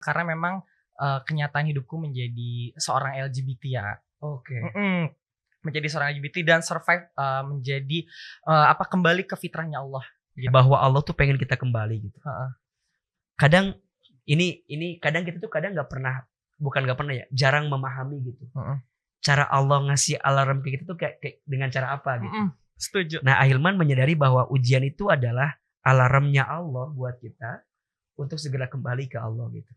Karena memang, kenyataan hidupku menjadi seorang LGBT ya. Oke. Menjadi seorang LGBT dan survive, menjadi, kembali ke fitrahnya Allah gitu. Bahwa Allah tuh pengen kita kembali gitu. Heeh. Kadang ini kadang kita tuh kadang bukan nggak pernah ya, jarang memahami gitu. Cara Allah ngasih alarm ke kita tuh kayak dengan cara apa gitu. Setuju. Nah, Ahilman menyadari bahwa ujian itu adalah alarmnya Allah buat kita untuk segera kembali ke Allah gitu.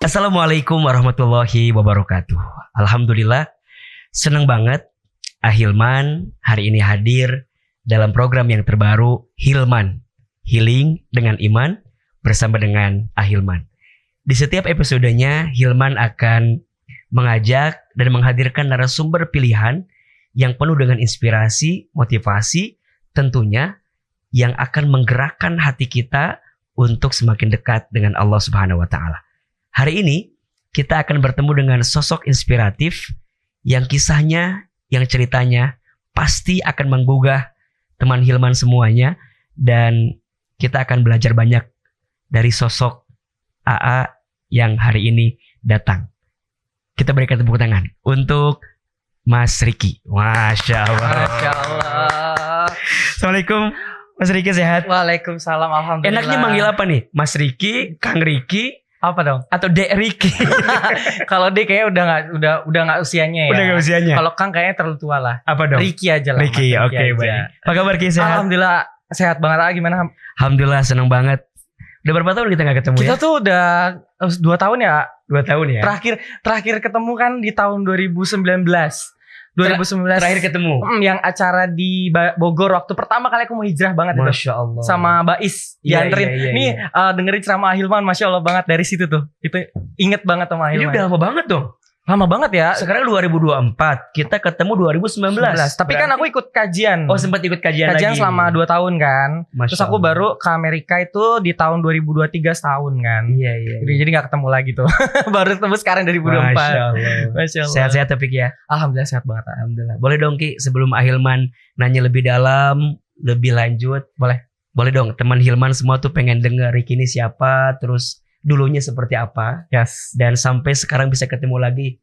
Assalamualaikum warahmatullahi wabarakatuh. Alhamdulillah, senang banget Ahilman hari ini hadir dalam program yang terbaru Hilman, Healing dengan Iman bersama dengan Ahilman. Di setiap episodenya Hilman akan mengajak dan menghadirkan narasumber pilihan yang penuh dengan inspirasi, motivasi, tentunya yang akan menggerakkan hati kita untuk semakin dekat dengan Allah Subhanahu wa taala. Hari ini kita akan bertemu dengan sosok inspiratif yang kisahnya, yang ceritanya pasti akan menggugah teman Hilman semuanya, dan kita akan belajar banyak dari sosok AA yang hari ini datang. Kita berikan tepuk tangan untuk Mas Riki. Masya Allah. Masya Allah. Assalamualaikum Mas Riki, sehat? Waalaikumsalam, alhamdulillah. Enaknya manggil apa nih? Mas Riki, Kang Riki, Apa dong? atau Dek Riki? Kalau dia kayaknya udah nggak usianya ya. Udah gak usianya? Kalau Kang kayaknya terlalu tua lah. Apa dong? Riki aja lah. Riki, Mas oke, aja. baik. Apa kabar Ki, sehat? Alhamdulillah sehat banget. Gimana? Alhamdulillah, seneng banget. Udah berapa tahun kita gak ketemu Kita ya? tuh udah 2 tahun ya. 2 tahun ya? Terakhir ketemu kan di tahun 2019. Terakhir ketemu? Yang acara di Bogor waktu pertama kali aku mau hijrah banget itu. Masya Allah. Sama Bais Iya, dianterin. iya. Nih dengerin ceramah Ahilman, Masya Allah banget dari situ tuh. Itu inget banget sama Ini Ahilman. udah lama banget dong. Lama banget ya. Sekarang 2024, kita ketemu 2019. Tapi kan aku ikut kajian. Oh, sempat ikut kajian lagi. Selama 2 tahun kan. Masya Terus aku Allah. baru ke Amerika itu di tahun 2023 setahun kan. Iya. Jadi gak ketemu lagi tuh. Baru ketemu sekarang 2024. Masya Allah. Masya Allah. Sehat-sehat tapi ya? Alhamdulillah sehat banget. Alhamdulillah. Boleh dong Ki, sebelum Ahilman nanya lebih dalam, lebih lanjut. Boleh dong, teman Hilman semua tuh pengen denger Riki ini siapa, terus dulunya seperti apa. Yes. Dan sampai sekarang bisa ketemu lagi.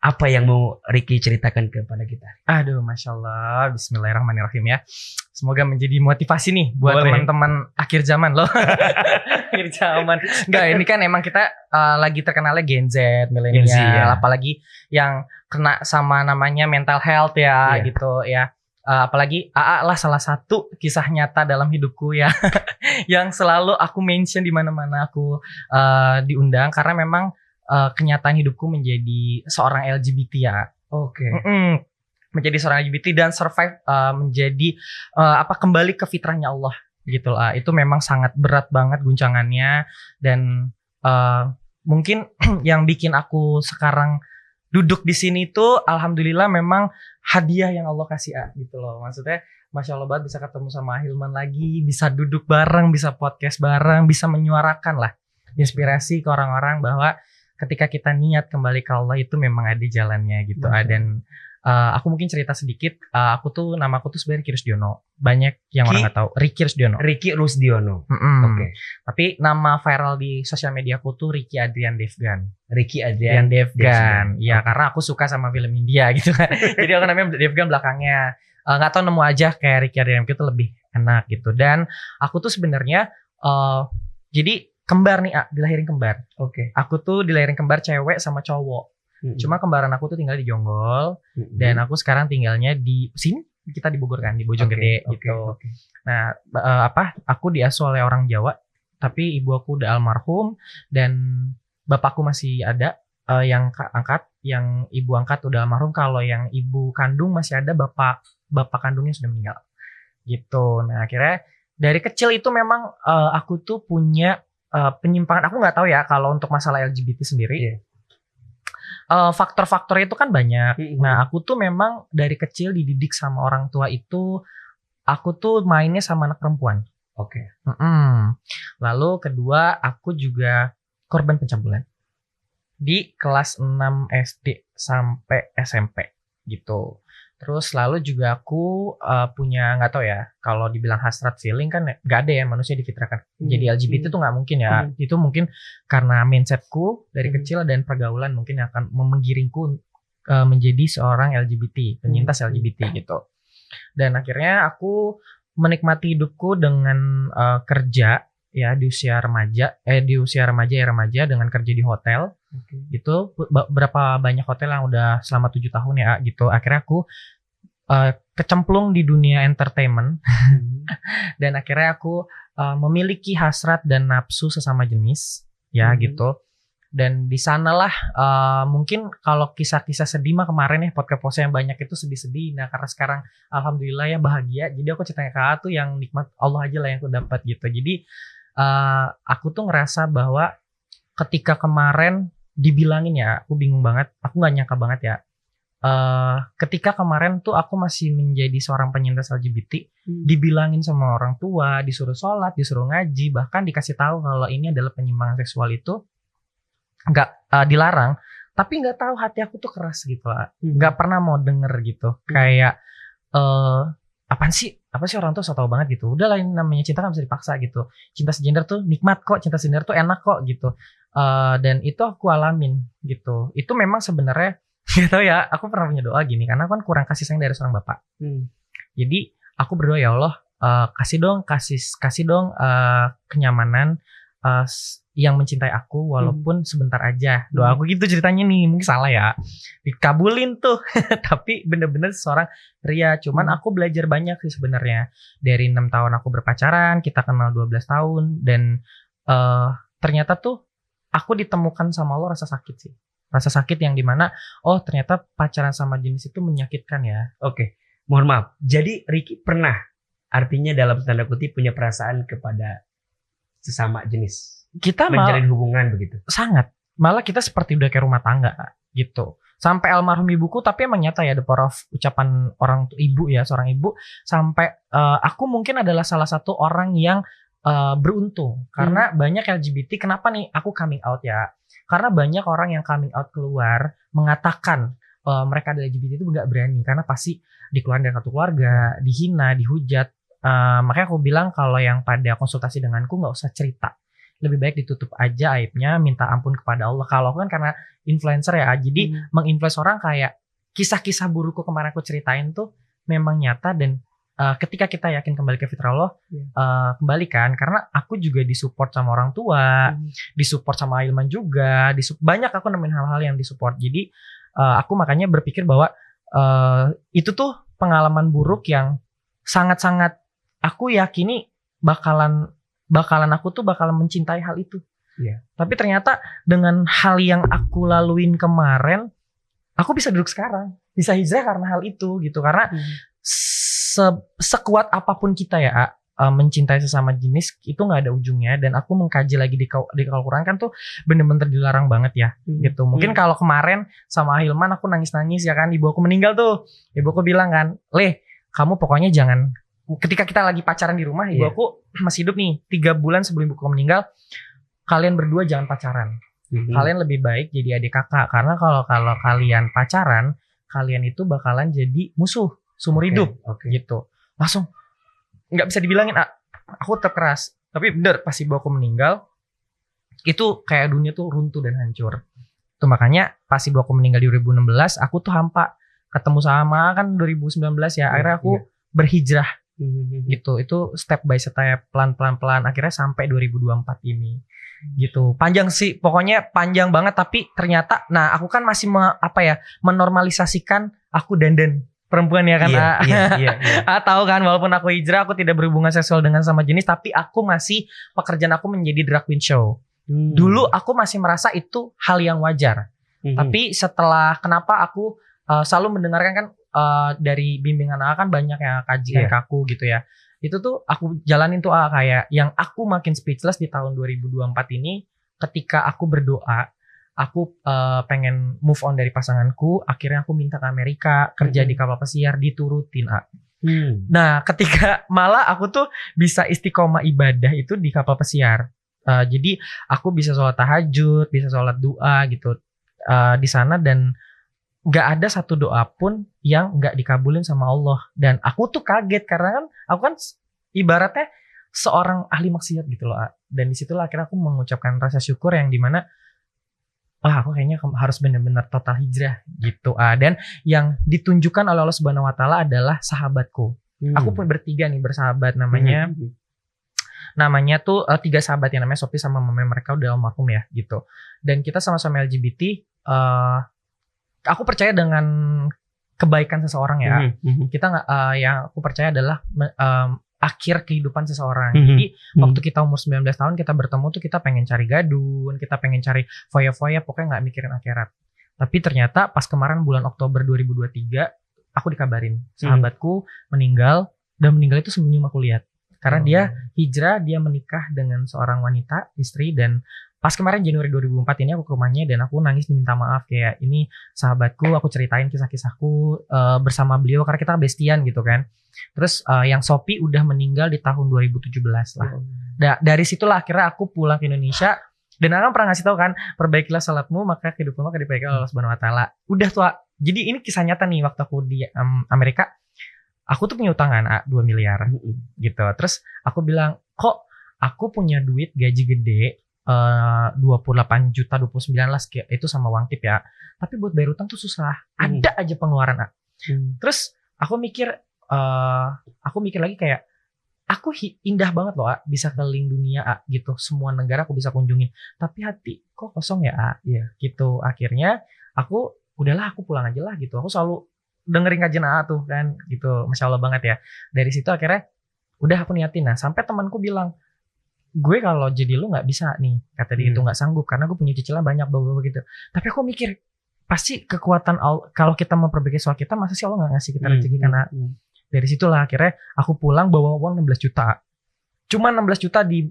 Apa yang mau Riki ceritakan kepada kita? Aduh, Masya Allah. Bismillahirrahmanirrahim ya. Semoga menjadi motivasi nih buat Boleh. teman-teman akhir zaman loh. Akhir zaman. Enggak, ini kan emang kita lagi terkenalnya Gen Z, Gen Z, milenial, ya. apalagi yang kena sama namanya mental health ya, Iya. gitu ya. Apalagi AA lah salah satu kisah nyata dalam hidupku ya, yang selalu aku mention di mana-mana aku diundang, karena memang kenyataan hidupku menjadi seorang LGBT ya. Oke. Menjadi seorang LGBT dan survive, menjadi kembali ke fitrahnya Allah gitu lah. Itu memang sangat berat banget guncangannya, dan mungkin yang bikin aku sekarang duduk di sini tuh alhamdulillah memang hadiah yang Allah kasih gitu loh. Maksudnya Masya Allah banget bisa ketemu sama Hilman lagi, bisa duduk bareng, bisa podcast bareng, bisa menyuarakan lah inspirasi ke orang-orang bahwa ketika kita niat kembali ke Allah itu memang ada jalannya gitu. Dan aku mungkin cerita sedikit. Namaku tuh sebenarnya Riki Rusdiono. Banyak yang orang nggak tahu. Riki Rusdiono. Riki Rusdiono. Oke. Tapi nama viral di sosial media aku tuh Riki Adrian Devgan. Riki Adrian Devgan. Iya, karena aku suka sama film India gitu kan. Jadi aku namanya Devgan belakangnya. Nggak tahu, nemu aja kayak Riki Adrian itu lebih enak gitu. Dan aku tuh sebenarnya jadi kembar nih, dilahirin kembar. Oke. Aku tuh dilahirin kembar cewek sama cowok. Cuma kembaran aku tuh tinggal di Jonggol, dan aku sekarang tinggalnya di sini, kita di Bogor kan, di Bojonggede gitu. Nah, aku diasuh oleh orang Jawa, tapi ibu aku udah almarhum dan bapakku masih ada, yang ibu angkat udah almarhum. Kalau yang ibu kandung masih ada, bapak kandungnya sudah meninggal. Gitu. Nah, akhirnya dari kecil itu memang aku tuh punya penyimpangan. Aku nggak tahu ya kalau untuk masalah LGBT sendiri. Faktor-faktor itu kan banyak. Nah, aku tuh memang dari kecil dididik sama orang tua itu, aku tuh mainnya sama anak perempuan. Oke. Lalu kedua, aku juga korban pencabulan. di kelas 6 SD sampai SMP gitu. Terus lalu juga aku punya, nggak tahu ya, kalau dibilang hasrat feeling kan nggak ada ya manusia difitrahkan jadi LGBT tuh nggak mungkin ya. Itu mungkin karena mindsetku dari kecil dan pergaulan mungkin yang akan menggiringku menjadi seorang LGBT, penyintas LGBT gitu. Dan akhirnya aku menikmati hidupku dengan kerja ya di usia remaja dengan kerja di hotel. Gitu berapa banyak hotel yang udah selama 7 tahun ya gitu. Akhirnya aku kecemplung di dunia entertainment dan akhirnya aku memiliki hasrat dan nafsu sesama jenis ya gitu. Dan di sanalah mungkin kalau kisah-kisah sedih mah kemarin ya podcast yang banyak itu sedih-sedih. Nah karena sekarang alhamdulillah ya bahagia, jadi aku ceritanya ke kakak tuh yang nikmat Allah aja lah yang aku dapat gitu. Jadi aku tuh ngerasa bahwa ketika kemarin dibilangin ya, aku bingung banget, aku nggak nyangka banget ya. Ketika kemarin tuh aku masih menjadi seorang penyintas LGBT, dibilangin sama orang tua, disuruh sholat, disuruh ngaji, bahkan dikasih tahu kalau ini adalah penyimpangan seksual itu nggak dilarang, tapi nggak tahu hati aku tuh keras gitu lah, nggak pernah mau denger gitu, kayak apa sih orang tuh so tau banget gitu, udah lah ini namanya cinta kan bisa dipaksa gitu, cinta segender tuh nikmat kok, cinta segender tuh enak kok gitu, dan itu aku alamin gitu. Itu memang sebenarnya nggak tahu ya, aku pernah punya doa gini karena kan kurang kasih sayang dari seorang bapak, jadi aku berdoa ya Allah, kasih dong kenyamanan yang mencintai aku walaupun sebentar aja. Doa aku gitu ceritanya nih, mungkin salah ya, dikabulin tuh tapi bener-bener seorang pria. Cuman aku belajar banyak sih sebenarnya dari 6 tahun aku berpacaran, kita kenal 12 tahun, dan ternyata tuh aku ditemukan sama Allah rasa sakit sih, rasa sakit yang dimana oh ternyata pacaran sama jenis itu menyakitkan ya. Oke, mohon maaf, jadi Ricky pernah artinya dalam tanda kutip punya perasaan kepada sesama jenis, kita menjalin hubungan begitu? Sangat, malah kita seperti udah kayak rumah tangga gitu. Sampai almarhum ibuku, tapi emang nyata ya the power of ucapan orang ibu ya, seorang ibu. Sampai aku mungkin adalah salah satu orang yang beruntung karena banyak LGBT. Kenapa nih aku coming out ya? Karena banyak orang yang coming out keluar mengatakan mereka adalah LGBT itu nggak berani karena pasti dikeluarin dari satu keluarga, dihina, dihujat. Makanya aku bilang kalau yang pada konsultasi denganku nggak usah cerita, lebih baik ditutup aja aibnya, minta ampun kepada Allah. Kalau aku kan karena influencer ya, jadi menginfluence orang, kayak kisah-kisah burukku kemarin aku ceritain tuh memang nyata. Dan ketika kita yakin kembali ke fitrah Allah, kembalikan. Karena aku juga disupport sama orang tua, disupport sama Ilman juga, banyak aku nemuin hal-hal yang disupport. Jadi aku makanya berpikir bahwa itu tuh pengalaman buruk yang sangat-sangat aku yakini bakalan aku tuh bakalan mencintai hal itu. Tapi ternyata dengan hal yang aku laluin kemarin, aku bisa duduk sekarang, bisa hijrah karena hal itu gitu. Karena sekuat apapun kita ya mencintai sesama jenis itu nggak ada ujungnya. Dan aku mengkaji lagi di Al-Quran kan tuh bener-bener dilarang banget ya gitu. Mungkin kalau kemarin sama Hilman aku nangis-nangis ya kan, ibu aku meninggal tuh, ibu aku bilang kan, Leh kamu pokoknya jangan, ketika kita lagi pacaran di rumah, ibu aku masih hidup nih 3 bulan sebelum ibuku meninggal, kalian berdua jangan pacaran, kalian lebih baik jadi adik kakak. Karena kalau kalian pacaran, kalian itu bakalan jadi musuh seumur hidup gitu. Langsung nggak bisa dibilangin, aku tetap keras. Tapi bener pas ibu aku meninggal itu kayak dunia tuh runtuh dan hancur. Tuh makanya pas ibu aku meninggal di 2016, aku tuh hampa ketemu sama kan 2019 ya. Akhirnya aku berhijrah gitu. Itu step by step, pelan-pelan akhirnya sampai 2024 ini gitu. Panjang sih, pokoknya panjang banget. Tapi ternyata nah aku kan masih menormalisasikan aku dandan perempuan ya kan. Tahu kan, walaupun aku hijrah, aku tidak berhubungan seksual dengan sama jenis, tapi aku masih, pekerjaan aku menjadi drag queen show. Dulu aku masih merasa itu hal yang wajar. Tapi setelah, kenapa aku selalu mendengarkan kan dari bimbingan kan banyak yang kajian ke aku gitu ya. Itu tuh aku jalanin tuh kayak yang aku makin speechless di tahun 2024 ini, ketika aku berdoa, aku pengen move on dari pasanganku, akhirnya aku minta ke Amerika kerja di kapal pesiar, diturutin. Nah ketika malah aku tuh bisa istiqomah ibadah itu di kapal pesiar. Jadi aku bisa sholat tahajud, bisa sholat doa gitu. di sana dan nggak ada satu doa pun yang nggak dikabulin sama Allah. Dan aku tuh kaget karena kan aku kan ibaratnya seorang ahli maksiat gitu loh. Dan disitulah akhirnya aku mengucapkan rasa syukur yang dimana aku kayaknya harus benar-benar total hijrah gitu. Dan yang ditunjukkan oleh Allah Subhanahu Wa Taala adalah sahabatku. Aku pun bertiga nih bersahabat namanya tuh 3 sahabat yang namanya Sophie sama Mama, mereka udah almarhum ya gitu. Dan kita sama-sama LGBT. Aku percaya dengan kebaikan seseorang ya. Kita nggak, yang aku percaya adalah akhir kehidupan seseorang. Jadi waktu kita umur 19 tahun kita bertemu tuh kita pengen cari gadun, kita pengen cari foya-foya, pokoknya nggak mikirin akhirat. Tapi ternyata pas kemarin bulan Oktober 2023 aku dikabarin sahabatku meninggal, dan meninggal itu senyum aku lihat. Karena dia hijrah, dia menikah dengan seorang wanita, istri, dan pas kemarin Januari 2004 ini aku ke rumahnya dan aku nangis diminta maaf kayak ini sahabatku, aku ceritain kisah-kisahku bersama beliau karena kita bestian gitu kan. Terus yang Sophie udah meninggal di tahun 2017 lah. Dari situlah akhirnya aku pulang ke Indonesia dan aku pernah ngasih tahu kan, perbaikilah salatmu maka kehidupanmu akan diperbaiki oleh Allah Subhanahu Wa Taala. Udah tuh. Jadi ini kisah nyata nih waktu aku di Amerika. Aku tuh punya utangan 2 miliar gitu. Terus aku bilang, kok aku punya duit gaji gede 28 juta 29 lah itu sama uang tip ya. Tapi buat bayar utang tuh susah. Ada aja pengeluaran. Terus aku mikir lagi kayak aku indah banget loh bisa keliling dunia gitu. Semua negara aku bisa kunjungin. Tapi hati kok kosong ya gitu. Akhirnya aku udahlah aku pulang aja lah gitu. Aku selalu dengerin kajian tuh kan gitu. Masya Allah banget ya. Dari situ akhirnya udah aku niatin. Nah sampai temanku bilang, gue kalau jadi lu nggak bisa nih, kata dia itu nggak sanggup karena gue punya cicilan banyak bawa gitu. Tapi aku mikir pasti kekuatan Allah, kalau kita memperbaiki soal kita masa sih Allah nggak ngasih kita rezeki karena dari situlah akhirnya aku pulang bawa uang 16 juta. Cuma 16 juta di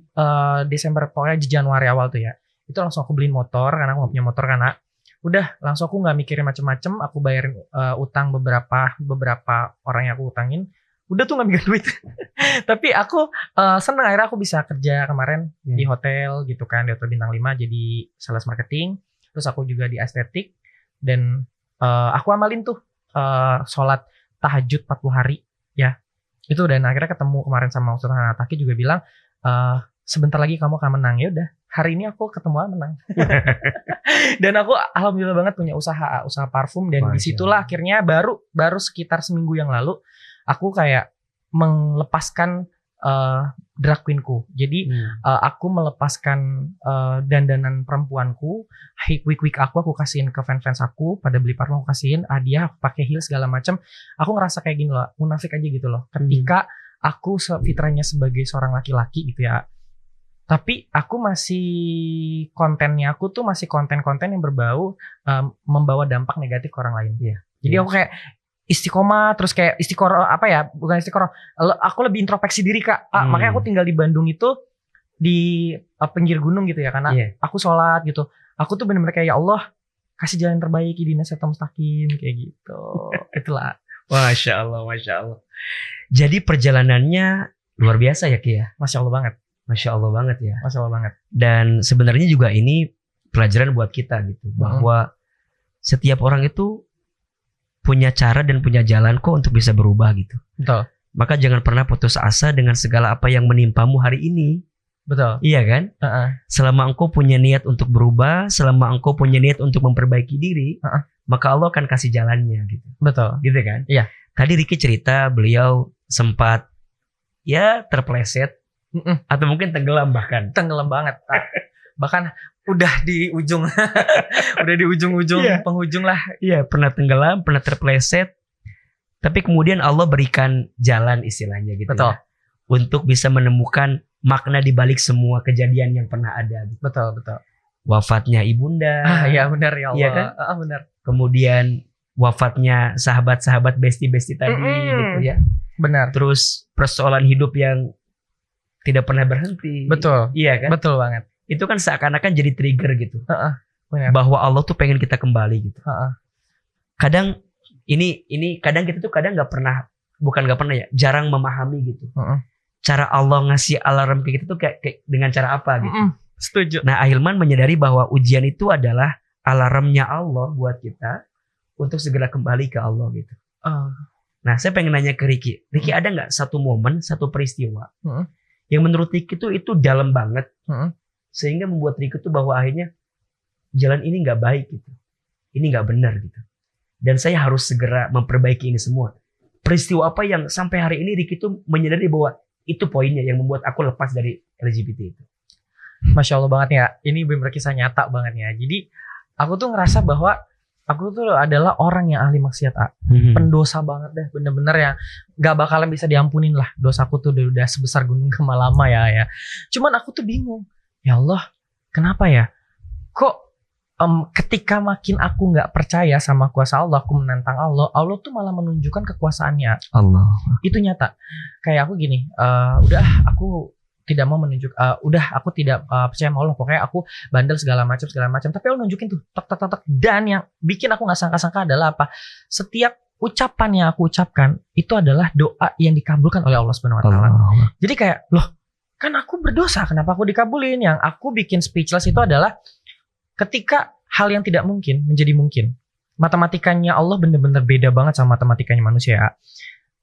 Desember, pokoknya di Januari awal tuh ya. Itu langsung aku beliin motor karena aku nggak punya motor karena udah langsung aku nggak mikirin macem-macem, aku bayarin utang beberapa orang yang aku utangin. Udah tuh gak mikir duit. Tapi aku seneng akhirnya aku bisa kerja kemarin di hotel gitu kan, di hotel bintang 5 jadi sales marketing. Terus aku juga di estetik. Dan aku amalin tuh sholat tahajud 40 hari ya. Itu dan akhirnya ketemu kemarin sama Ustaz Hanataki juga bilang sebentar lagi kamu akan menang. Ya udah, hari ini aku ketemu menang. Dan aku alhamdulillah banget punya usaha parfum. Dan disitulah akhirnya baru sekitar seminggu yang lalu aku kayak melepaskan drag queenku. Jadi aku melepaskan dandanan perempuanku, wig aku kasihin ke fans aku, pada beli parfum aku kasihin hadiah, aku pakai heels segala macam. Aku ngerasa kayak gini loh, munafik aja gitu loh. Ketika aku fitrahnya sebagai seorang laki-laki gitu ya. Tapi aku masih kontennya aku tuh masih konten-konten yang berbau membawa dampak negatif ke orang lain. Jadi aku kayak istiqomah, terus kayak bukan istiqoroh, aku lebih introspeksi diri Kak. Makanya aku tinggal di Bandung itu di pinggir gunung gitu ya, karena aku sholat gitu. Aku tuh benar-benar kayak ya Allah kasih jalan terbaik di Siratal Mustaqim kayak gitu. Itulah. Masya Allah. Jadi perjalanannya luar biasa ya Ki ya. Masya Allah banget. Masya Allah banget ya. Masya Allah banget. Dan sebenarnya juga ini pelajaran buat kita gitu, bahwa setiap orang itu punya cara dan punya jalan kok untuk bisa berubah gitu. Betul. Maka jangan pernah putus asa dengan segala apa yang menimpamu hari ini. Betul. Iya kan? Selama engkau punya niat untuk berubah, selama engkau punya niat untuk memperbaiki diri, maka Allah akan kasih jalannya gitu. Betul. Gitu kan? Iya. Tadi Ricky cerita beliau sempat ya terpleset atau mungkin tenggelam bahkan. Tenggelam banget. Bahkan udah di ujung penghujung lah. Iya, pernah tenggelam, pernah terpleset. Tapi kemudian Allah berikan jalan istilahnya gitu. Betul. Ya, untuk bisa menemukan makna di balik semua kejadian yang pernah ada gitu. Betul. Wafatnya ibunda. Iya benar ya Allah. Iya kan? Benar. Kemudian wafatnya sahabat-sahabat besti tadi gitu ya. Benar. Terus persoalan hidup yang tidak pernah berhenti. Betul. Iya kan? Betul banget. Itu kan seakan-akan jadi trigger gitu. Benar. Bahwa Allah tuh pengen kita kembali gitu. Kadang ini kadang kita tuh kadang jarang memahami gitu. Cara Allah ngasih alarm ke kita tuh kayak dengan cara apa gitu. Setuju. Nah, Ahilman menyadari bahwa ujian itu adalah alarmnya Allah buat kita untuk segera kembali ke Allah gitu. Nah, saya pengen nanya ke Ricky. Ricky, ada nggak satu momen, satu peristiwa yang menurut Ricky itu dalam banget, sehingga membuat Ricky tuh bahwa akhirnya jalan ini nggak baik gitu, ini nggak benar gitu, dan saya harus segera memperbaiki ini semua. Peristiwa apa yang sampai hari ini Ricky tuh menyadari bahwa itu poinnya yang membuat aku lepas dari LGBT itu? Masya Allah banget ya. Ini bener kisah nyata banget ya. Jadi aku tuh ngerasa bahwa aku tuh adalah orang yang ahli maksiat, pendosa banget deh, bener-bener yang gak bakalan bisa diampunin lah. Dosaku tuh udah sebesar gunung Himalaya ya. Cuman aku tuh bingung, ya Allah, kenapa ya? Kok ketika makin aku nggak percaya sama kuasa Allah, aku menantang Allah, Allah tuh malah menunjukkan kekuasaannya. Allah. Itu nyata. Kayak aku gini, udah aku tidak mau menunjuk, udah aku tidak percaya sama Allah, pokoknya aku bandel segala macam. Tapi Allah nunjukin tuh, tek. Dan yang bikin aku nggak sangka-sangka adalah apa? Setiap ucapan yang aku ucapkan itu adalah doa yang dikabulkan oleh Allah Subhanahu Wa Taala. Jadi kayak, loh, kan aku berdosa, kenapa aku dikabulin? Yang aku bikin speechless itu adalah ketika hal yang tidak mungkin menjadi mungkin. Matematikanya Allah bener-bener beda banget sama matematikanya manusia.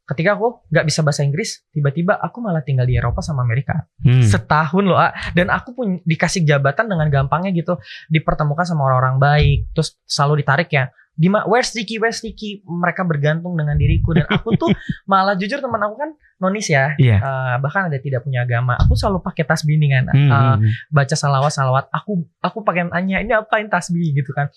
Ketika aku gak bisa bahasa Inggris, tiba-tiba aku malah tinggal di Eropa sama Amerika. Setahun loh. Dan aku pun dikasih jabatan dengan gampangnya gitu. Dipertemukan sama orang-orang baik. Terus selalu ditarik ya. Where's Ricky? Mereka bergantung dengan diriku. Dan aku tuh malah jujur, teman aku kan nonis ya. Bahkan ada tidak punya agama. Aku selalu pakai tasbih nih kan. Baca salawat. Aku pakai nanya, ini apain tasbih gitu kan.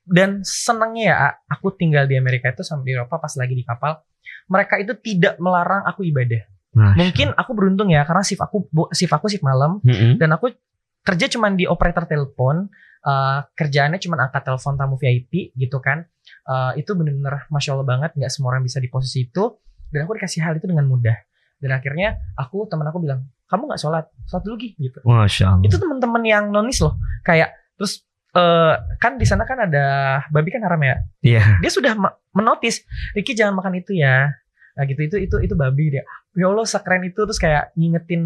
Dan senangnya ya, aku tinggal di Amerika itu sama di Eropa pas lagi di kapal. Mereka itu tidak melarang aku ibadah. Mungkin aku beruntung ya, karena shift aku malam. Dan aku kerja cuman di operator telepon. Kerjaannya cuma angkat telepon tamu VIP gitu kan. Itu bener-bener Masya Allah banget, gak semua orang bisa di posisi itu. Dan aku dikasih hal itu dengan mudah. Dan akhirnya teman aku bilang, kamu gak sholat dulu gitu. Masya Allah. Itu teman-teman yang nonis loh. Kayak terus kan di sana kan ada babi kan haram ya. Dia sudah menotis, Ricky jangan makan itu ya. Nah gitu, itu babi dia. Ya Allah, sekeren itu. Terus kayak ngingetin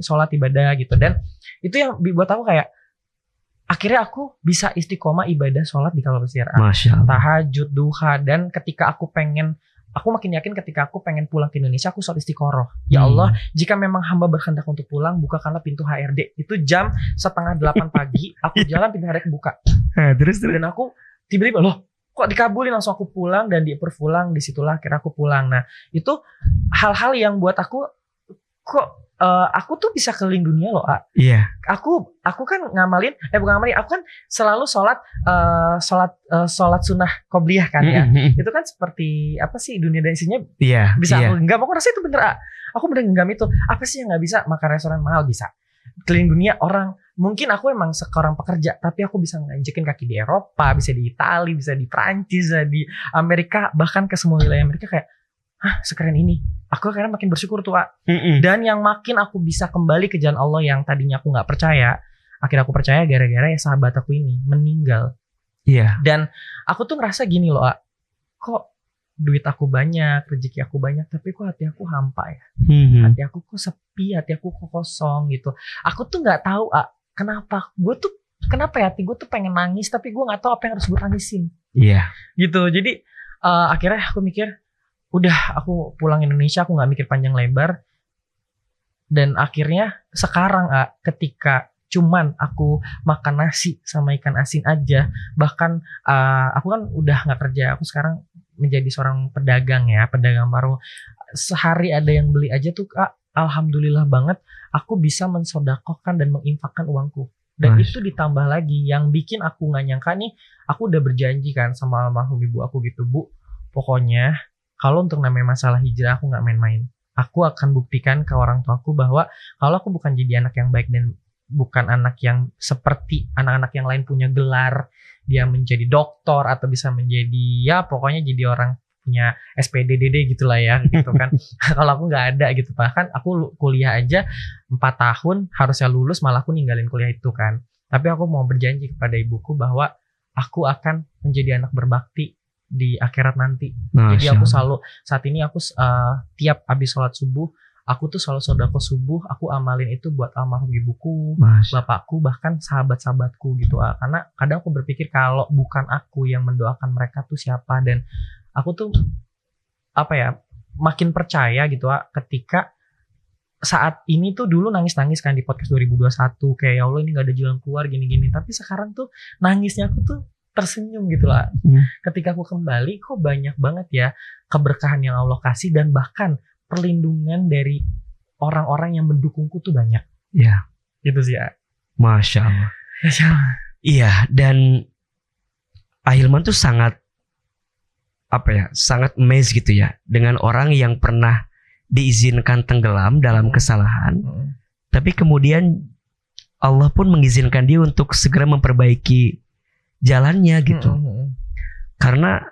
sholat ibadah gitu. Dan itu yang buat aku kayak, akhirnya aku bisa istiqomah ibadah sholat di kapal pesiar. Tahajud, duha. Dan ketika aku makin yakin ketika aku pengen pulang ke Indonesia, aku sholat istiqoroh. Ya Allah, jika memang hamba berkehendak untuk pulang, bukakanlah pintu HRD. Itu jam 7:30 pagi, aku jalan, pintu HRD kebuka. Terus. Dan aku tiba-tiba, loh kok dikabulin, langsung aku pulang dan di-approve pulang. Disitulah akhirnya aku pulang. Nah itu hal-hal yang buat aku, kok aku tuh bisa keliling dunia loh. Aku kan ngamalin, aku kan selalu sholat sunnah qobliyah kan ya. Itu kan seperti apa sih dunia dan isinya bisa aku genggam. Aku rasa itu bener. Aku bener genggam itu. Apa sih yang nggak bisa? Makan restoran mahal bisa. Keliling dunia orang. Mungkin aku emang seorang pekerja, tapi aku bisa nginjekin kaki di Eropa, bisa di Italia, bisa di Prancis, bisa di Amerika, bahkan ke semua wilayah Amerika. Kayak, sekeren ini. Aku akhirnya makin bersyukur tuh, Dan yang makin aku bisa kembali ke jalan Allah yang tadinya aku gak percaya, akhirnya aku percaya gara-gara ya sahabat aku ini meninggal. Dan aku tuh ngerasa gini loh, kok duit aku banyak, rezeki aku banyak, tapi kok hati aku hampa ya. Hati aku kok sepi, hati aku kok kosong gitu. Aku tuh gak tahu kenapa ya hati gue tuh pengen nangis, tapi gue gak tahu apa yang harus gue tangisin. Gitu. Jadi akhirnya aku mikir, udah aku pulang Indonesia, aku gak mikir panjang lebar. Dan akhirnya sekarang ketika cuman aku makan nasi sama ikan asin aja, bahkan aku kan udah gak kerja, aku sekarang menjadi seorang pedagang warung. Sehari ada yang beli aja tuh, alhamdulillah banget aku bisa mensodakohkan dan menginfakkan uangku. Dan itu ditambah lagi yang bikin aku gak nyangka nih, aku udah berjanji kan sama almarhum ibu aku gitu, Bu, pokoknya kalau untuk namanya masalah hijrah aku gak main-main. Aku akan buktikan ke orang tuaku bahwa kalau aku bukan jadi anak yang baik dan bukan anak yang seperti anak-anak yang lain punya gelar, dia menjadi doktor atau bisa menjadi pokoknya jadi orang punya SPDDD gitulah ya gitu kan. Kalau aku gak ada gitu, bahkan aku kuliah aja 4 tahun harusnya lulus, malah aku ninggalin kuliah itu kan. Tapi aku mau berjanji kepada ibuku bahwa aku akan menjadi anak berbakti di akhirat nanti. Jadi aku selalu saat ini aku tiap habis sholat subuh aku tuh selalu sedekah subuh, aku amalin itu buat almarhum ibuku, bapakku, bahkan sahabat-sahabatku gitu. Karena kadang aku berpikir kalau bukan aku yang mendoakan mereka tuh siapa, dan aku tuh apa ya, makin percaya gitu ketika saat ini tuh dulu nangis-nangis kan di podcast 2021 kayak ya Allah ini gak ada jalan keluar gini-gini, tapi sekarang tuh nangisnya aku tuh tersenyum gitu lah. Ketika aku kembali kok banyak banget ya keberkahan yang Allah kasih, dan bahkan perlindungan dari orang-orang yang mendukungku tuh banyak. Ya, gitu sih ya. Masya Allah. Masya Allah. Iya, dan Ahilman tuh sangat sangat amazed gitu ya dengan orang yang pernah diizinkan tenggelam dalam kesalahan, tapi kemudian Allah pun mengizinkan dia untuk segera memperbaiki jalannya gitu. Karena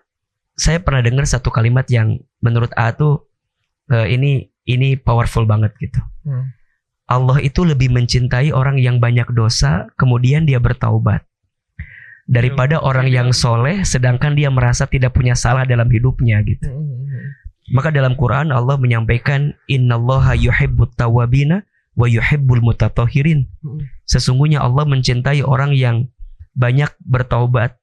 saya pernah dengar satu kalimat yang menurut A tuh ini powerful banget gitu. Allah itu lebih mencintai orang yang banyak dosa kemudian dia bertaubat daripada orang yang soleh sedangkan dia merasa tidak punya salah dalam hidupnya gitu. Maka dalam Quran Allah menyampaikan innallaha yuhibbut tawwabina wa yuhibbul mutatahhirin. Sesungguhnya Allah mencintai orang yang banyak bertaubat,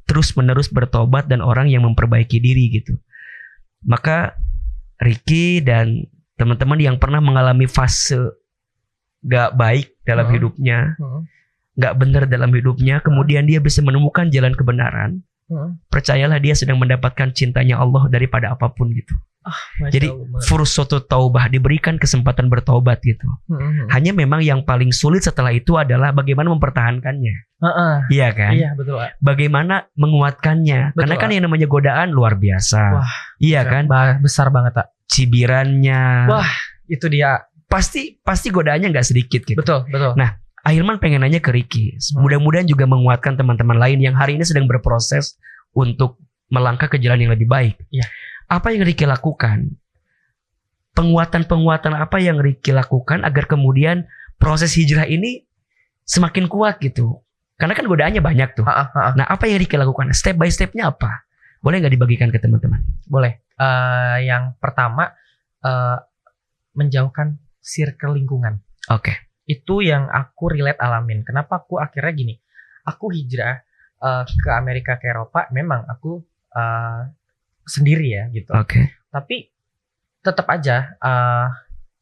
terus menerus bertaubat, dan orang yang memperbaiki diri gitu. Maka Ricky dan teman-teman yang pernah mengalami fase gak baik dalam hidupnya, gak benar dalam hidupnya, kemudian dia bisa menemukan jalan kebenaran, percayalah dia sedang mendapatkan cintanya Allah daripada apapun gitu. Jadi fursatu taubah, diberikan kesempatan bertaubat gitu. Hanya memang yang paling sulit setelah itu adalah bagaimana mempertahankannya. Iya kan? Iya betul. Bagaimana menguatkannya? Betul, karena kan yang namanya godaan luar biasa. Wah, iya kan? Besar banget tak. Cibirannya. Wah itu dia. Pasti godaannya nggak sedikit gitu. Betul. Nah, Ahilman pengen nanya ke Ricky, mudah-mudahan juga menguatkan teman-teman lain yang hari ini sedang berproses untuk melangkah ke jalan yang lebih baik. Iya. Apa yang Ricky lakukan? Penguatan apa yang Ricky lakukan agar kemudian proses hijrah ini semakin kuat gitu? Karena kan godaannya banyak tuh. Nah, apa yang Ricky lakukan? Step by stepnya apa? Boleh nggak dibagikan ke teman-teman? Boleh. Yang pertama, menjauhkan circle lingkungan. Oke. Itu yang aku relate alamin. Kenapa aku akhirnya gini? Aku hijrah ke Amerika, ke Eropa. Memang aku sendiri ya gitu. Oke. Tapi tetap aja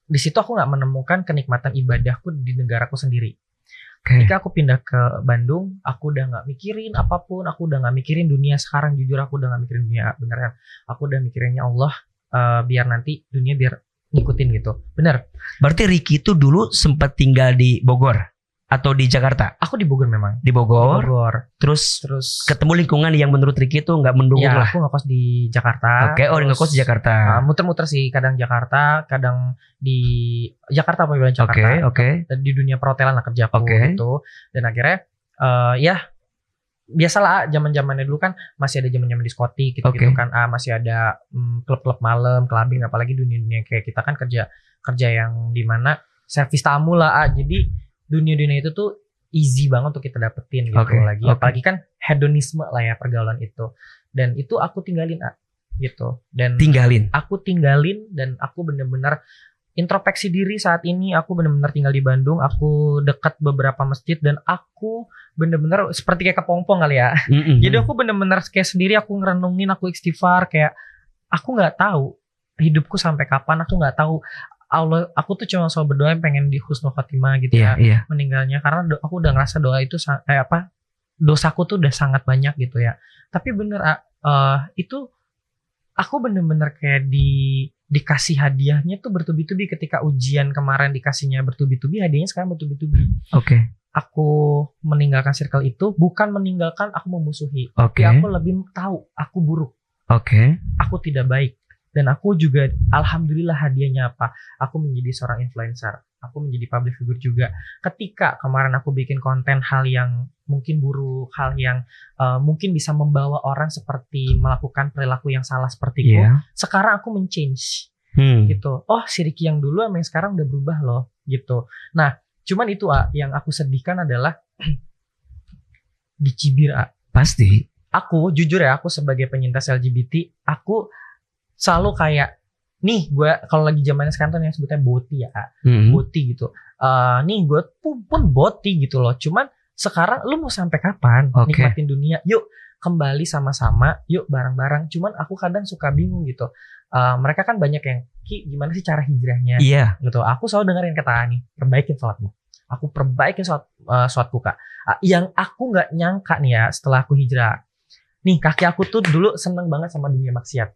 di situ aku nggak menemukan kenikmatan ibadahku di negaraku sendiri. Ketika aku pindah ke Bandung, aku udah nggak mikirin apapun. Aku udah nggak mikirin dunia sekarang. Jujur aku udah nggak mikirin dunia beneran. Aku udah mikirinnya Allah. Biar nanti dunia biar ngikutin gitu. Bener. Berarti Ricky itu dulu sempat tinggal di Bogor atau di Jakarta? Aku di Bogor memang. Di Bogor. Terus ketemu lingkungan yang menurut Ricky itu nggak mendukung lah. Aku ngekos di Jakarta. Oke, ngekos di Jakarta. Muter-muter sih, kadang Jakarta, kadang di Jakarta apa bilang Jakarta. Oke. Di dunia perhotelan lah kerjaku gitu. Dan akhirnya ya biasalah zaman-zamannya dulu kan masih ada zaman-zaman diskotik gitu kan, masih ada klub-klub malam, clubbing, apalagi dunia-dunia kayak kita kan kerja yang dimana servis tamu lah, jadi dunia-dunia itu tuh easy banget untuk kita dapetin gitu lagi, apalagi kan hedonisme lah ya pergaulan itu, dan itu aku tinggalin gitu, dan aku tinggalin dan aku bener-bener introspeksi diri saat ini. Aku benar-benar tinggal di Bandung, aku dekat beberapa masjid, dan aku benar-benar seperti kayak kepompong kali ya. Jadi aku benar-benar kayak sendiri, aku ngerenungin, aku istighfar, kayak aku nggak tahu hidupku sampai kapan, aku nggak tahu Allah. Aku tuh cuma selalu berdoa pengen di husnul khotimah gitu meninggalnya, karena aku udah ngerasa doa itu dosaku tuh udah sangat banyak gitu ya. Tapi bener itu aku bener-bener kayak dikasih hadiahnya tuh bertubi-tubi. Ketika ujian kemarin dikasihnya bertubi-tubi, hadiahnya sekarang bertubi-tubi. Aku meninggalkan circle itu bukan meninggalkan aku memusuhi, tapi aku lebih tahu aku buruk. Aku tidak baik. Dan aku juga alhamdulillah hadiahnya apa? Aku menjadi seorang influencer. Aku menjadi public figure juga. Ketika kemarin aku bikin konten hal yang mungkin buruk, hal yang mungkin bisa membawa orang seperti melakukan perilaku yang salah sepertiku, sekarang aku men-change gitu. Oh, si Ricky yang dulu sama yang sekarang udah berubah loh gitu. Nah, cuman itu yang aku sedihkan adalah dicibir. Pasti. Aku jujur ya, aku sebagai penyintas LGBT, aku selalu kayak nih gue kalau lagi zamannya sekarang tuh yang sebutnya boti ya, boti gitu. Nih gue pun boti gitu loh. Cuman sekarang lu mau sampai kapan nikmatin dunia? Yuk kembali sama-sama, yuk bareng-bareng. Cuman aku kadang suka bingung gitu. Mereka kan banyak yang, Ki gimana sih cara hijrahnya? Iya. Gitu. Aku selalu dengerin kata nih, perbaikin sholatmu. Aku perbaikin sholatku kak. Yang aku nggak nyangka nih ya setelah aku hijrah. Nih kaki aku tuh dulu seneng banget sama dunia maksiat.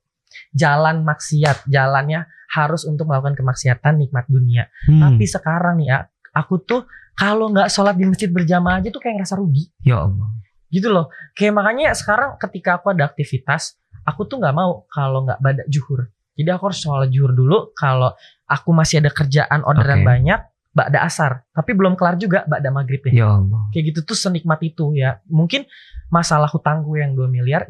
Jalan maksiat, jalannya harus untuk melakukan kemaksiatan, nikmat dunia. Tapi sekarang nih ya, aku tuh kalau nggak sholat di masjid berjamaah aja tuh kayak ngerasa rugi. Ya Allah. Gitu loh. Kayak makanya sekarang ketika aku ada aktivitas, aku tuh nggak mau kalau nggak badak zuhur. Jadi aku harus sholat zuhur dulu. Kalau aku masih ada kerjaan orderan banyak, ba'da asar. Tapi belum kelar juga ba'da maghrib deh. Ya Allah. Kayak gitu tuh senikmat itu ya. Mungkin masalah hutangku yang 2 miliar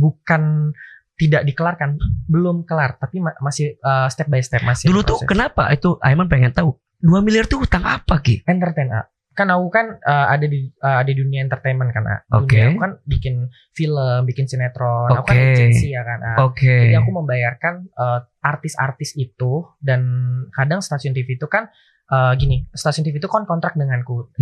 bukan tidak dikelarkan, belum kelar, tapi masih step by step masih. Dulu tuh kenapa itu Aiman pengen tahu 2 miliar tuh hutang apa Ki? Entertain kan aku kan ada di dunia entertainment kan Oke. Aku kan bikin film, bikin sinetron, aku kan agensi ya kan Jadi aku membayarkan artis-artis itu, dan kadang stasiun TV itu kan gini, stasiun TV itu kan kontrak denganku,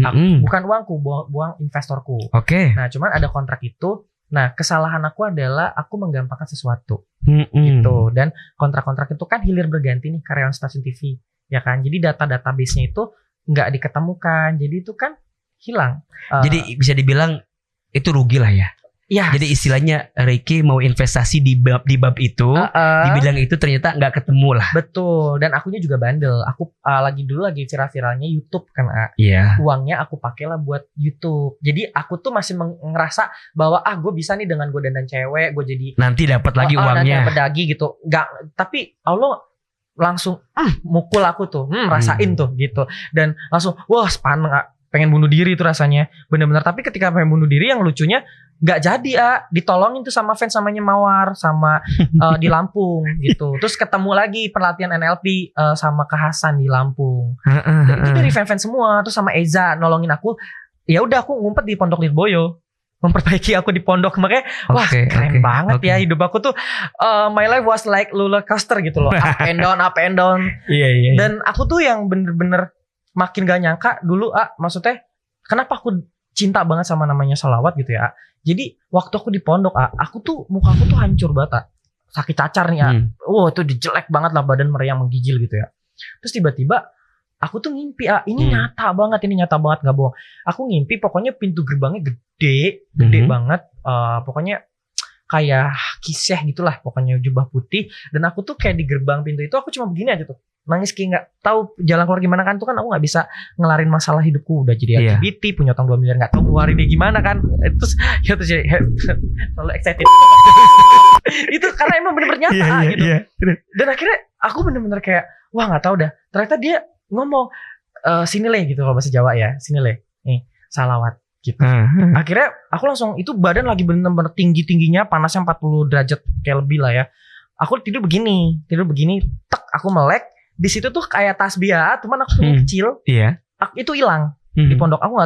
bukan uangku, buang investorku. Nah cuman ada kontrak itu. Nah kesalahan aku adalah aku menggampangkan sesuatu gitu, dan kontrak-kontrak itu kan hilir berganti nih karyawan stasiun TV ya kan, jadi database-nya itu nggak diketemukan, jadi itu kan hilang. Jadi bisa dibilang itu rugi lah ya. Ya. Jadi istilahnya Ricky mau investasi di bab itu, di bidang itu ternyata nggak ketemu lah. Betul. Dan akunya juga bandel. Aku lagi viral-viralnya YouTube kan. Uangnya aku pakailah buat YouTube. Jadi aku tuh masih ngerasa bahwa gue bisa nih dengan gue dandan cewek, gue jadi nanti dapat lagi uangnya. Nanti dapat lagi gitu. Nggak. Tapi Allah langsung mukul aku tuh, rasain tuh gitu. Dan langsung wah sepaneng, pengen bunuh diri itu rasanya. Bener-bener. Tapi ketika pengen bunuh diri, yang lucunya nggak jadi ditolongin tuh sama fans namanya Mawar sama di Lampung gitu. Terus ketemu lagi pelatihan NLP sama Kak Hasan di Lampung. Dan itu dari fans semua. Terus sama Eza nolongin aku. Ya udah aku ngumpet di Pondok Lirboyo, memperbaiki aku di pondok. Makanya wah keren banget ya hidup aku tuh. My life was like roller coaster gitu loh, up and down. Iya. Dan aku tuh yang bener-bener makin gak nyangka dulu maksudnya kenapa aku cinta banget sama namanya sholawat gitu ya. Jadi waktu aku di pondok muka aku tuh hancur banget sakit cacar nih Wah itu jelek banget lah, badan meriang menggigil gitu ya. Terus tiba-tiba aku tuh ngimpi ini nyata banget gak bohong. Aku ngimpi pokoknya pintu gerbangnya gede banget, pokoknya kayak kisah gitulah, pokoknya jubah putih. Dan aku tuh kayak di gerbang pintu itu aku cuma begini aja tuh, nangis kayak nggak tahu jalan keluar gimana kan. Tuh kan aku nggak bisa ngelarin masalah hidupku, udah jadi LGBT, punya utang 2 miliar, nggak tahu ngeluarinnya gimana kan. Terus jadi terlalu excited. Itu karena emang bener-bener nyata gitu. Dan akhirnya aku bener-bener kayak wah nggak tahu dah, ternyata dia ngomong sini le gitu kalau bahasa Jawa ya, sini le nih salawat gitu. Akhirnya aku langsung, itu badan lagi bener-bener tingginya, panasnya 40 derajat kayak lebih lah ya. Aku tidur begini, tek aku melek. Di situ tuh kayak tasbih cuman aku punya kecil. Iya. Itu hilang di pondok. Aku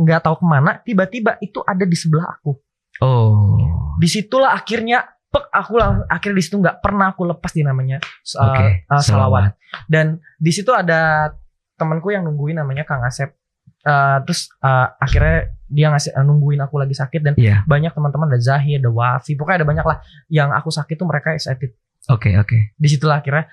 nggak tahu kemana. Tiba-tiba itu ada di sebelah aku. Oh. Disitulah akhirnya akhirnya di situ nggak pernah aku lepas di namanya salawat. Dan di situ ada temanku yang nungguin namanya Kang Asep. Terus akhirnya dia nungguin aku lagi sakit, dan banyak teman-teman, ada Zahir, ada Wafi, pokoknya ada banyak lah yang aku sakit tuh mereka excited. Oke. Disitulah akhirnya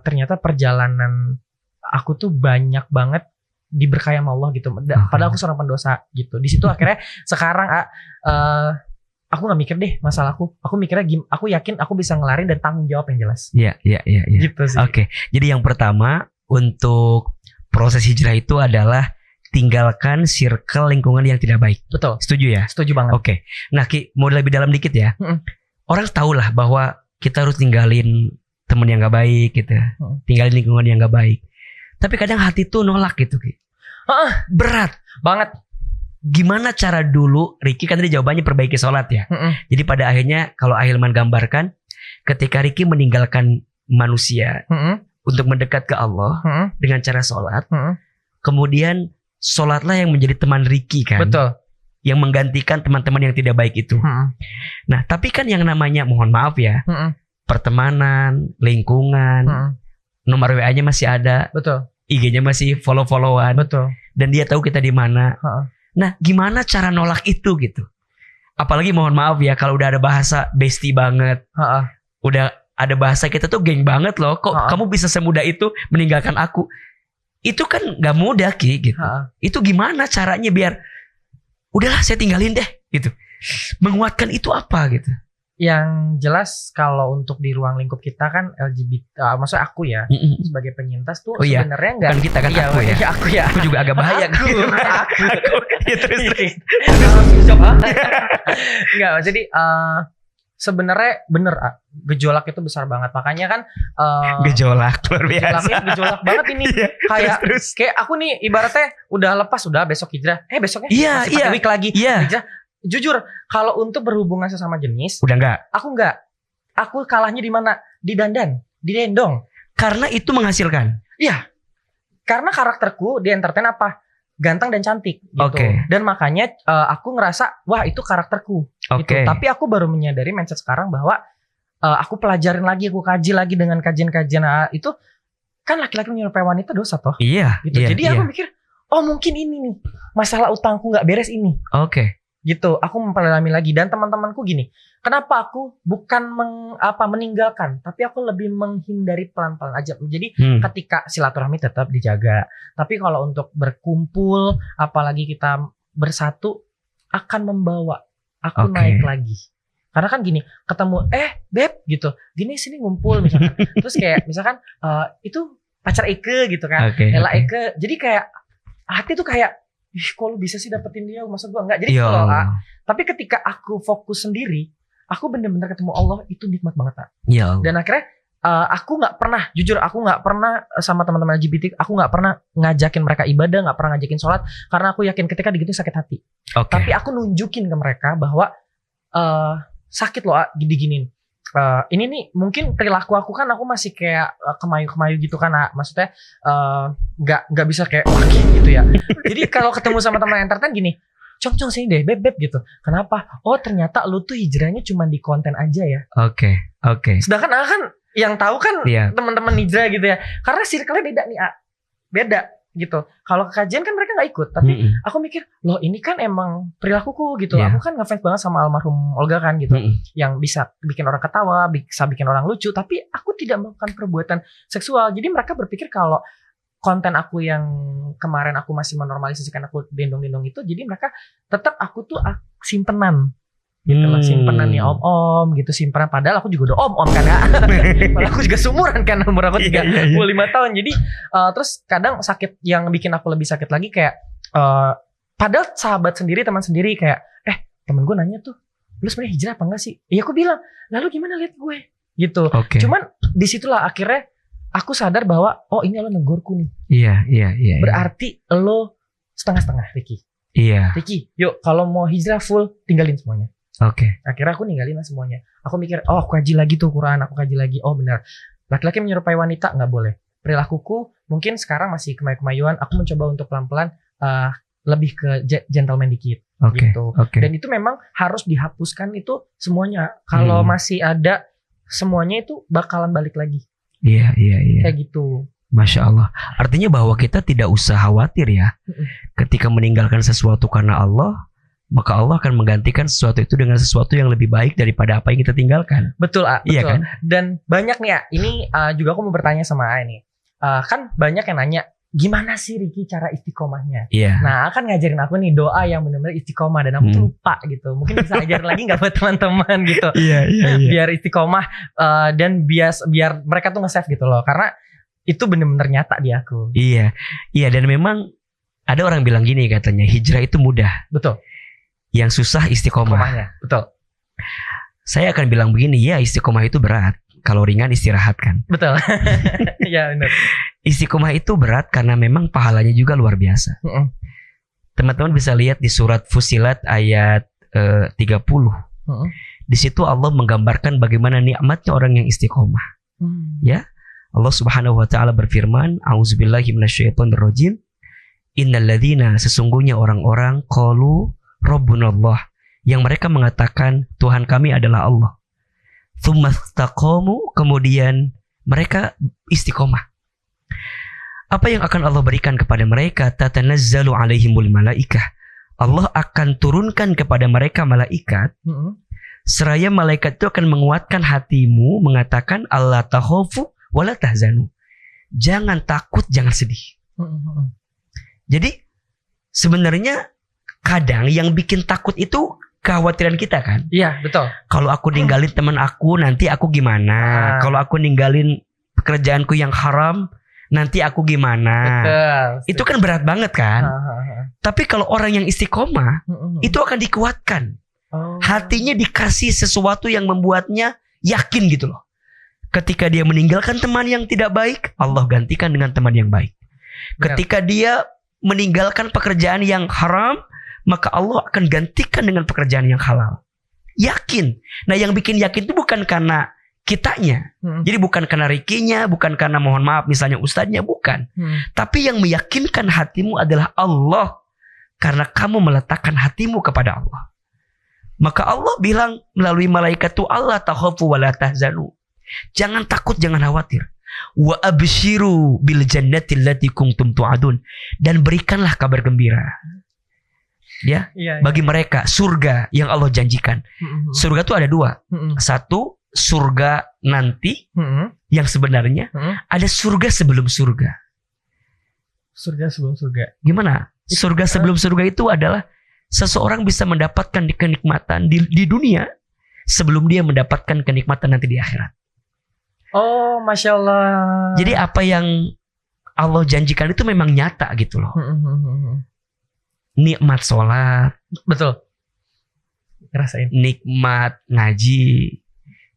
ternyata perjalanan aku tuh banyak banget diberkahi sama Allah gitu. Padahal aku seorang pendosa gitu. Di situ akhirnya sekarang aku nggak mikir deh masalahku. Aku mikirnya aku yakin aku bisa ngelarin dan tanggung jawab yang jelas. Iya. Gitu sih. Oke. Jadi yang pertama untuk proses hijrah itu adalah tinggalkan circle lingkungan yang tidak baik. Betul. Setuju ya? Setuju banget. Oke. Nah Ki, mau lebih dalam dikit ya. Orang tahu lah bahwa kita harus tinggalin teman yang gak baik gitu. Tinggalin lingkungan yang gak baik. Tapi kadang hati tuh nolak gitu Ki. Berat banget. Gimana cara dulu Ricky, kan tadi jawabannya perbaiki sholat ya. Jadi pada akhirnya kalau Ahilman gambarkan, ketika Ricky meninggalkan manusia untuk mendekat ke Allah dengan cara sholat, kemudian sholatlah yang menjadi teman Ricky kan. Betul. Yang menggantikan teman-teman yang tidak baik itu. Nah tapi kan yang namanya, mohon maaf ya, pertemanan, lingkungan, nomor WA-nya masih ada, Betul. IG-nya masih follow-followan, Betul. dan dia tahu kita di mana. Nah, gimana cara nolak itu gitu? Apalagi mohon maaf ya, kalau udah ada bahasa bestie banget, udah ada bahasa kita tuh geng banget loh. Kok kamu bisa semudah itu meninggalkan aku? Itu kan gak mudah Ki gitu. Itu gimana caranya biar udahlah saya tinggalin deh gitu. Menguatkan itu apa gitu? Yang jelas kalau untuk di ruang lingkup kita kan LGBT, maksudnya aku ya sebagai penyintas tuh sebenarnya nggak. Bukan kita kan, iya, aku ya. Iya, aku ya. Aku juga agak bahaya. Aku. Ya, terus. Nggak, jadi sebenarnya bener gejolak itu besar banget. Makanya kan gejolak luar biasa. Gejolak banget ini. Kayak aku nih ibaratnya udah lepas, udah besok hijrah. Besoknya masih pakai wig lagi. Hijrah. Jujur, kalau untuk berhubungan sesama jenis, udah enggak. Aku enggak. Aku kalahnya di mana? Di dandan, di dendong. Karena itu menghasilkan. Iya. Karena karakterku di entertain apa? Ganteng dan cantik gitu. Dan makanya aku ngerasa wah itu karakterku gitu. Tapi aku baru menyadari mindset sekarang bahwa aku pelajarin lagi, aku kaji lagi dengan kajian-kajian itu kan laki-laki menyerupai wanita dosa toh. Iya. Gitu. Jadi aku mikir, oh mungkin ini nih masalah utangku nggak beres ini. Gitu, aku mempelajari lagi. Dan teman-temanku gini, kenapa aku bukan meninggalkan, tapi aku lebih menghindari pelan-pelan aja. Jadi ketika silaturahmi tetap dijaga, tapi kalau untuk berkumpul, apalagi kita bersatu, akan membawa aku naik lagi. Karena kan gini, ketemu beb gitu, gini sini ngumpul misalkan. Terus kayak misalkan itu pacar Eke gitu kan, Ella Eke. Jadi kayak hati tuh kayak, kok lu bisa sih dapetin dia, maksud gua enggak. Jadi kalau tapi ketika aku fokus sendiri, aku bener-bener ketemu Allah, itu nikmat banget Kak. Dan akhirnya aku nggak pernah, jujur aku nggak pernah sama teman-teman LGBT, aku nggak pernah ngajakin mereka ibadah, nggak pernah ngajakin sholat, karena aku yakin ketika digituin sakit hati. Tapi aku nunjukin ke mereka bahwa sakit loh diginin. Ini nih mungkin perilaku aku kan, aku masih kayak kemayu-kemayu gitu kan, maksudnya nggak bisa kayak laki gitu ya. Jadi kalau ketemu sama teman entertain gini, cong sini deh beb gitu. Kenapa? Oh ternyata lu tuh hijrahnya cuma di konten aja ya. Sedangkan kan yang tahu kan teman-teman hijrah gitu ya, karena circle-nya beda nih beda gitu. Kalau ke kajian kan mereka nggak ikut, tapi aku mikir loh ini kan emang perilakuku gitu. Aku kan ngefans banget sama almarhum Olga kan gitu, yang bisa bikin orang ketawa, bisa bikin orang lucu, tapi aku tidak melakukan perbuatan seksual. Jadi mereka berpikir kalau konten aku yang kemarin aku masih menormalisasikan aku dendong-dendong itu, jadi mereka tetap aku tuh simpenan gitu lah, simpenan nih om gitu, simpenan, padahal aku juga udah om kan ya. Padahal aku juga seumuran kan, umur aku 35 tahun. Jadi terus kadang sakit, yang bikin aku lebih sakit lagi kayak padahal sahabat sendiri, teman sendiri kayak temen gue nanya tuh, lu sebenarnya hijrah apa enggak sih? Iya aku bilang, lalu gimana lihat gue gitu. Cuman disitulah akhirnya aku sadar bahwa oh ini lo negorku nih. Iya. Berarti lo setengah-setengah Ricky. Ricky, yuk kalau mau hijrah full, tinggalin semuanya. Akhirnya aku ninggalin lah semuanya. Aku mikir, oh aku kaji lagi tuh Quran, aku kaji lagi. Oh benar, laki-laki menyerupai wanita nggak boleh. Perilakuku mungkin sekarang masih kemayu-kemayuan. Aku mencoba untuk pelan-pelan lebih ke gentleman dikit gitu. Dan itu memang harus dihapuskan itu semuanya. Kalau masih ada, semuanya itu bakalan balik lagi. Iya. Kayak gitu. Masya Allah. Artinya bahwa kita tidak usah khawatir ya. Ketika meninggalkan sesuatu karena Allah, maka Allah akan menggantikan sesuatu itu dengan sesuatu yang lebih baik daripada apa yang kita tinggalkan. Betul, betul. Iya kan? Dan banyak nih ini juga aku mau bertanya sama ini. Kan banyak yang nanya, gimana sih Ricky cara istiqomahnya? Nah, kan ngajarin aku nih doa yang benar-benar istiqomah, dan aku tuh lupa gitu. Mungkin bisa ajarin lagi nggak buat teman-teman gitu? Biar istiqomah dan biar mereka tuh nge-save gitu loh. Karena itu benar-benar nyata di aku. Iya, dan memang ada orang bilang gini katanya, hijrah itu mudah. Betul. Yang susah istiqomah. Betul. Saya akan bilang begini, ya istiqomah itu berat. Kalau ringan istirahat kan. Betul. Iya benar. Istiqomah itu berat karena memang pahalanya juga luar biasa. Teman-teman bisa lihat di surat Fussilat ayat 30. Di situ Allah menggambarkan bagaimana nikmatnya orang yang istiqomah. Ya, Allah Subhanahu wa taala berfirman, A'udzubillahi minasyaitonirrajim. Innalladzina, sesungguhnya orang-orang qalu Rabbunallah, yang mereka mengatakan Tuhan kami adalah Allah. tsumastaqamu, kemudian mereka istiqomah. Apa yang akan Allah berikan kepada mereka? Tatanazzalu alaihimul malaikah. Allah akan turunkan kepada mereka malaikat. Seraya malaikat itu akan menguatkan hatimu, mengatakan Allah takhafu wala tahzanu. Jangan takut, jangan sedih. Jadi sebenarnya kadang yang bikin takut itu kekhawatiran kita kan? Iya, betul. Kalau aku ninggalin teman aku, nanti aku gimana? Kalau aku ninggalin pekerjaanku yang haram, nanti aku gimana? Betul. Itu kan berat banget kan? Tapi kalau orang yang istiqomah, itu akan dikuatkan. Hatinya dikasih sesuatu yang membuatnya yakin gitu loh. Ketika dia meninggalkan teman yang tidak baik, Allah gantikan dengan teman yang baik. Ketika dia meninggalkan pekerjaan yang haram, maka Allah akan gantikan dengan pekerjaan yang halal. Yakin. Nah, yang bikin yakin itu bukan karena kitanya. Jadi bukan karena Rikinya, bukan karena mohon maaf misalnya ustadznya, bukan. Tapi yang meyakinkan hatimu adalah Allah. Karena kamu meletakkan hatimu kepada Allah. Maka Allah bilang melalui malaikat itu, Allah takhafu wa la tahzanu. Jangan takut, jangan khawatir. Wa abshiru bil jannati allati kuntum tu'adun. Dan berikanlah kabar gembira. Ya, bagi mereka surga yang Allah janjikan. Surga itu ada dua. Satu, surga nanti yang sebenarnya. Ada surga sebelum surga. Surga sebelum surga. Gimana? Surga sebelum surga itu adalah seseorang bisa mendapatkan kenikmatan di dunia sebelum dia mendapatkan kenikmatan nanti di akhirat. Oh, Masya Allah. Jadi apa yang Allah janjikan itu memang nyata gitu loh. Nikmat sholat. Betul. Ngerasain. Nikmat ngaji.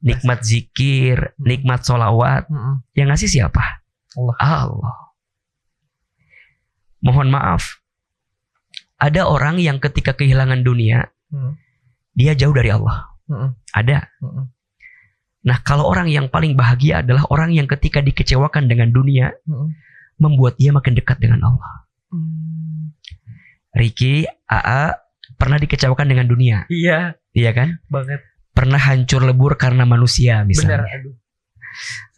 Nikmat zikir. Nikmat sholawat. Yang ngasih siapa? Allah. Mohon maaf. Ada orang yang ketika kehilangan dunia, dia jauh dari Allah. Ada. Nah, kalau orang yang paling bahagia adalah orang yang ketika dikecewakan dengan dunia, membuat dia makin dekat dengan Allah. Riki, AA pernah dikecewakan dengan dunia. Iya. Iya kan? Banget. Pernah hancur lebur karena manusia misalnya. Benar, aduh.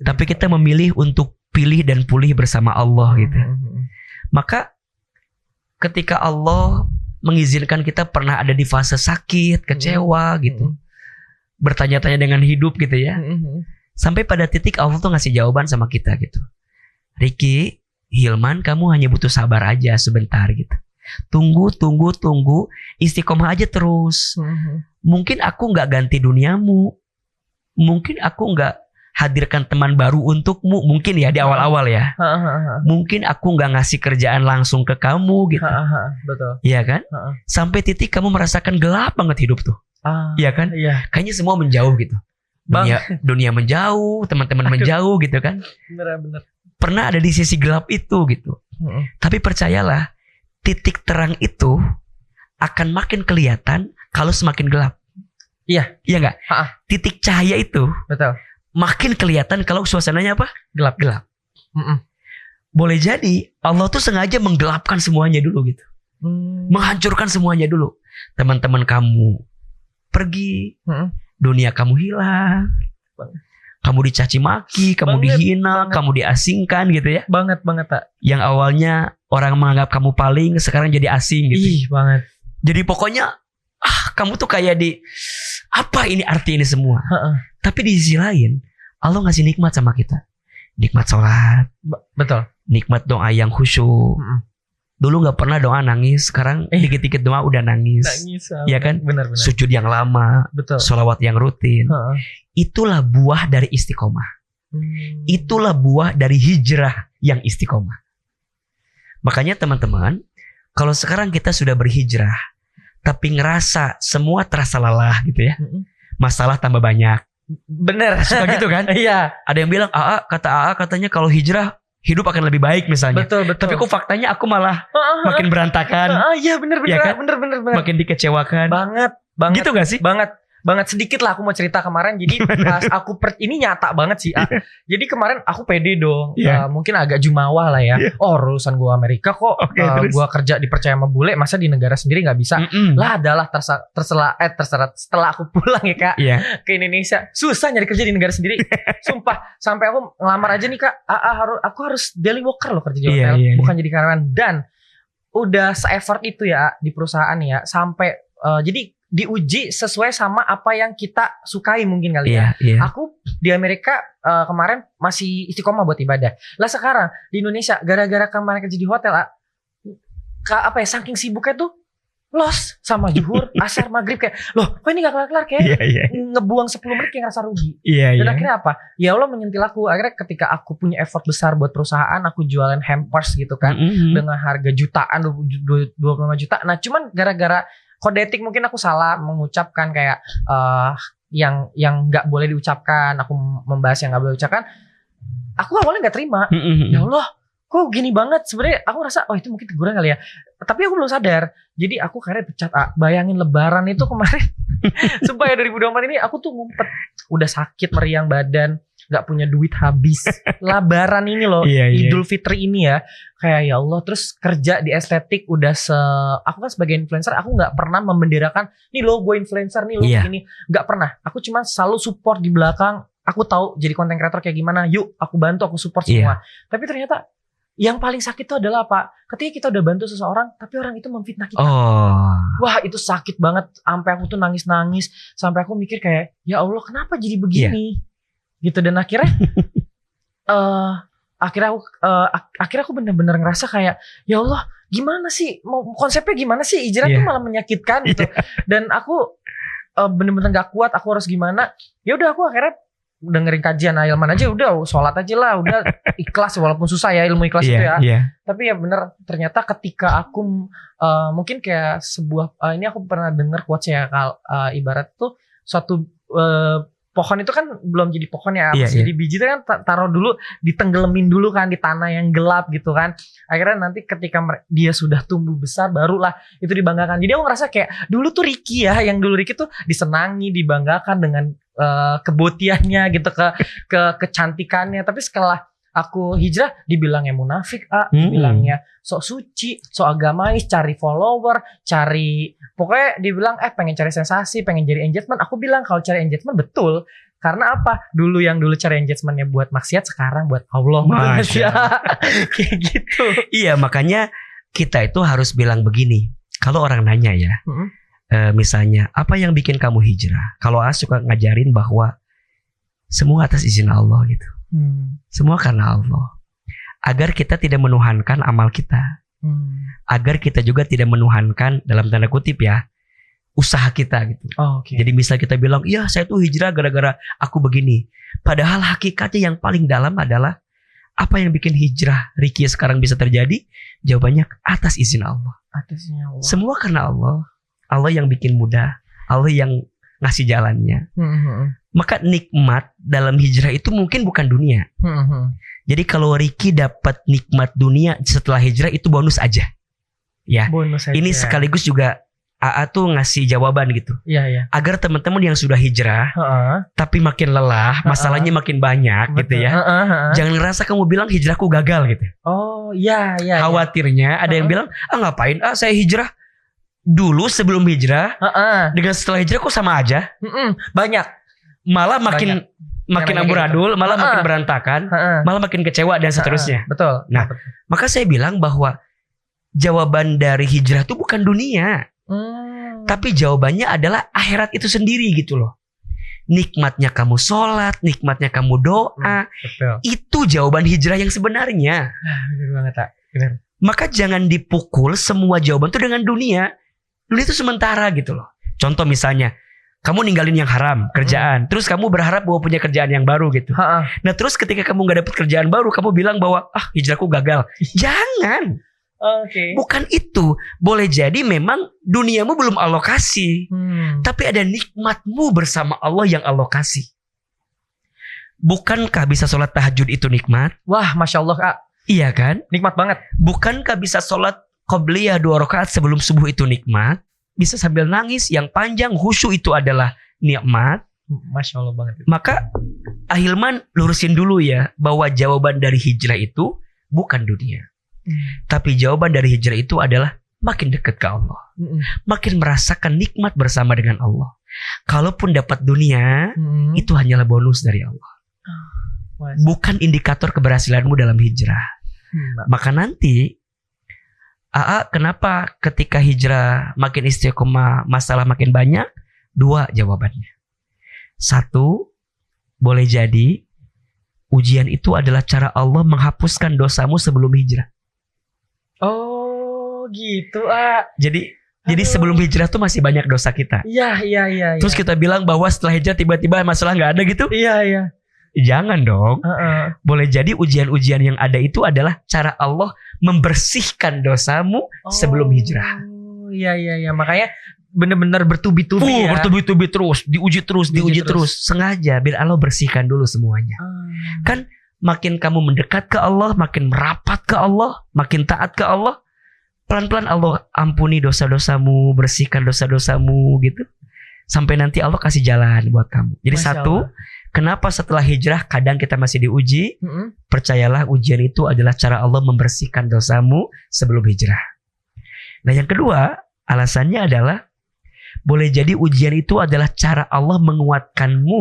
Tapi kita memilih untuk pilih dan pulih bersama Allah gitu. Maka ketika Allah mengizinkan kita pernah ada di fase sakit, kecewa gitu. Bertanya-tanya dengan hidup gitu ya. Sampai pada titik Allah tuh ngasih jawaban sama kita gitu. Riki, Hilman, kamu hanya butuh sabar aja sebentar gitu. Tunggu. Istiqomah aja terus. Mungkin aku gak ganti duniamu. Mungkin aku gak hadirkan teman baru untukmu. Mungkin ya di awal-awal ya. Mungkin aku gak ngasih kerjaan langsung ke kamu gitu. Betul. Iya kan? Sampai titik kamu merasakan gelap banget hidup tuh. Iya kan? Iya. Kayaknya semua menjauh gitu. Dunia menjauh, teman-teman menjauh gitu kan. Benar. Pernah ada di sisi gelap itu gitu. Tapi percayalah, titik terang itu akan makin kelihatan kalau semakin gelap. Iya. Iya enggak? Titik cahaya itu betul. Makin kelihatan kalau suasananya apa? Gelap. Boleh jadi Allah tuh sengaja menggelapkan semuanya dulu gitu. Menghancurkan semuanya dulu. Teman-teman kamu pergi, dunia kamu hilang, kamu dicaci maki, kamu dihina, kamu diasingkan gitu ya. Banget Pak. Yang awalnya orang menganggap kamu paling, sekarang jadi asing gitu. Banget. Jadi pokoknya kamu tuh kayak apa ini arti ini semua. Tapi di sisi lain Allah ngasih nikmat sama kita. Nikmat sholat. Betul. Nikmat doa yang khusyuk. Dulu gak pernah doa nangis, sekarang dikit-dikit doa udah nangis. Ya kan? Benar. Sujud yang lama. Betul. Sholawat yang rutin. Itulah buah dari istiqomah. Itulah buah dari hijrah yang istiqomah. Makanya teman-teman, kalau sekarang kita sudah berhijrah, tapi ngerasa semua terasa lelah gitu ya. Masalah tambah banyak. Bener. Suka gitu kan? Iya. Ada yang bilang, AA katanya kalau hijrah hidup akan lebih baik misalnya. Betul. Tapi kok faktanya aku malah makin berantakan. Iya bener. Ya kan? Bener. Makin dikecewakan. Banget. Gitu gak sih? Banget. banget. Sedikit lah aku mau cerita kemarin. Jadi pas aku ini nyata banget sih. Jadi kemarin aku pede dong. Mungkin agak jumawa lah ya. Oh urusan gue Amerika kok. Gue kerja dipercaya sama bule. Masa di negara sendiri gak bisa? Lah adalah terserah setelah aku pulang ya Kak. Ke Indonesia. Susah nyari kerja di negara sendiri. Sumpah. Sampai aku ngelamar aja nih Kak. Aku harus daily worker loh kerja di hotel. Bukan jadi karyawan. Dan udah se-effort itu ya di perusahaan ya. Sampai jadi diuji sesuai sama apa yang kita sukai mungkin kali ya. Aku di Amerika kemarin masih istiqomah buat ibadah. Lah sekarang di Indonesia gara-gara kemarin kerja di hotel saking sibuknya tuh los sama zuhur, asar, maghrib kayak loh kok ini gak kelar-kelar kayak ngebuang 10 menit kayak ngerasa rugi. Dan akhirnya apa? Ya Allah menyentil aku. Akhirnya ketika aku punya effort besar buat perusahaan, aku jualan hampers gitu kan dengan harga jutaan 25 juta. Nah cuman gara-gara kode etik mungkin aku salah mengucapkan kayak yang nggak boleh diucapkan, aku membahas yang nggak boleh diucapkan. Aku awalnya nggak terima. Ya Allah, kok gini banget. Sebenarnya aku rasa itu mungkin teguran kali ya. Tapi aku belum sadar. Jadi aku akhirnya pecat. Bayangin Lebaran itu kemarin. Sumpah ya 2024 ini aku tuh ngumpet. Udah sakit meriang badan, nggak punya duit habis. Lebaran ini loh, Idul Fitri ini ya. Kayak ya Allah, terus kerja di estetik udah aku kan sebagai influencer, aku nggak pernah membenderakan nih lo gue influencer nih lo ini, nggak pernah. Aku cuma selalu support di belakang. Aku tahu jadi content creator kayak gimana. Yuk, aku bantu, aku support semua. Tapi ternyata yang paling sakit itu adalah apa? Ketika kita udah bantu seseorang, tapi orang itu memfitnah kita. Wah itu sakit banget. Sampai aku tuh nangis-nangis. Sampai aku mikir kayak, ya Allah kenapa jadi begini? Gitu. Dan akhirnya akhirnya aku bener-bener ngerasa kayak ya Allah gimana sih konsepnya gimana sih hijrah tuh malah menyakitkan gitu. Dan aku bener-bener gak kuat, aku harus gimana. Ya udah aku akhirnya dengerin kajian Hilman aja, udah sholat aja lah, udah ikhlas walaupun susah ya ilmu ikhlas itu ya. Tapi ya bener ternyata ketika aku mungkin kayak sebuah ini aku pernah denger quotes ya ibarat tuh suatu pohon itu kan belum jadi pohon ya, jadi biji itu kan taruh dulu, ditenggelamin dulu kan di tanah yang gelap gitu kan. Akhirnya nanti ketika dia sudah tumbuh besar barulah itu dibanggakan. Jadi aku ngerasa kayak dulu tuh Ricky ya, yang dulu Ricky tuh disenangi, dibanggakan dengan kebotiannya gitu, kecantikannya. Tapi setelah aku hijrah dibilangnya munafik, dibilangnya sok suci, sok agamais, cari follower, pokoknya dibilang pengen cari sensasi, pengen jadi engagement. Aku bilang kalau cari engagement betul. Karena apa? Dulu cari engagementnya buat maksiat, sekarang buat Allah. Kayak gitu. Iya, makanya kita itu harus bilang begini. Kalau orang nanya ya, misalnya apa yang bikin kamu hijrah? Kalau suka ngajarin bahwa semua atas izin Allah gitu. Semua karena Allah. Agar kita tidak menuhankan amal kita. Agar kita juga tidak menuhankan dalam tanda kutip ya usaha kita gitu. Jadi misal kita bilang, iya saya tuh hijrah gara-gara aku begini. Padahal hakikatnya yang paling dalam adalah apa yang bikin hijrah Ricky sekarang bisa terjadi? Jawabannya atas izin Allah. Atasnya Allah. Semua karena Allah. Allah yang bikin mudah. Allah yang ngasih jalannya. Maka nikmat dalam hijrah itu mungkin bukan dunia. Jadi kalau Ricky dapat nikmat dunia setelah hijrah itu bonus aja. Ya. Bonus aja. Ini sekaligus juga AA tuh ngasih jawaban gitu. Agar teman-teman yang sudah hijrah tapi makin lelah, masalahnya makin banyak. Betul. Gitu ya. Jangan ngerasa kamu bilang hijrahku gagal gitu. Khawatirnya ada yang bilang, ngapain saya hijrah dulu sebelum hijrah dengan setelah hijrah kok sama aja. Banyak. Malah makin amburadul, malah makin berantakan, malah makin kecewa dan seterusnya. Betul. Nah, maka saya bilang bahwa jawaban dari hijrah itu bukan dunia. Tapi jawabannya adalah akhirat itu sendiri gitu loh. Nikmatnya kamu sholat, nikmatnya kamu doa. Itu jawaban hijrah yang sebenarnya. Benar banget, Kak. Benar. Maka jangan dipukul semua jawaban itu dengan dunia. Dunia itu sementara gitu loh. Contoh misalnya, kamu ninggalin yang haram, kerjaan. Terus kamu berharap bahwa punya kerjaan yang baru gitu. Nah terus ketika kamu gak dapet kerjaan baru, kamu bilang bahwa hijrahku gagal. Jangan. Bukan itu. Boleh jadi memang duniamu belum Allah kasih. Tapi ada nikmatmu bersama Allah yang Allah kasih. Bukankah bisa sholat tahajud itu nikmat? Wah Masya Allah Kak. Iya kan? Nikmat banget. Bukankah bisa sholat Qobliyah 2 rakaat sebelum subuh itu nikmat? Bisa sambil nangis yang panjang, khusyuk itu adalah nikmat, Masya Allah banget. maka Ahilman lurusin dulu ya bahwa jawaban dari hijrah itu bukan dunia. Tapi jawaban dari hijrah itu adalah makin dekat ke Allah. Makin merasakan nikmat bersama dengan Allah. Kalaupun dapat dunia, itu hanyalah bonus dari Allah. Bukan indikator keberhasilanmu dalam hijrah. Maka nanti kenapa ketika hijrah makin istiqomah masalah makin banyak? 2 jawabannya. 1, boleh jadi ujian itu adalah cara Allah menghapuskan dosamu sebelum hijrah. Oh gitu Jadi sebelum hijrah tuh masih banyak dosa kita. Iya. Terus kita bilang bahwa setelah hijrah tiba-tiba masalah nggak ada gitu? Iya. Jangan dong. Boleh jadi ujian-ujian yang ada itu adalah cara Allah membersihkan dosamu sebelum hijrah. Iya. Makanya benar-benar bertubi-tubi ya. Bertubi-tubi terus, diuji terus. Sengaja biar Allah bersihkan dulu semuanya. Kan makin kamu mendekat ke Allah, makin merapat ke Allah, makin taat ke Allah, pelan-pelan Allah ampuni dosa-dosamu, bersihkan dosa-dosamu gitu. Sampai nanti Allah kasih jalan buat kamu. Jadi Masya 1, Allah. kenapa setelah hijrah kadang kita masih diuji? Percayalah ujian itu adalah cara Allah membersihkan dosamu sebelum hijrah. Nah yang kedua, alasannya adalah boleh jadi ujian itu adalah cara Allah menguatkanmu,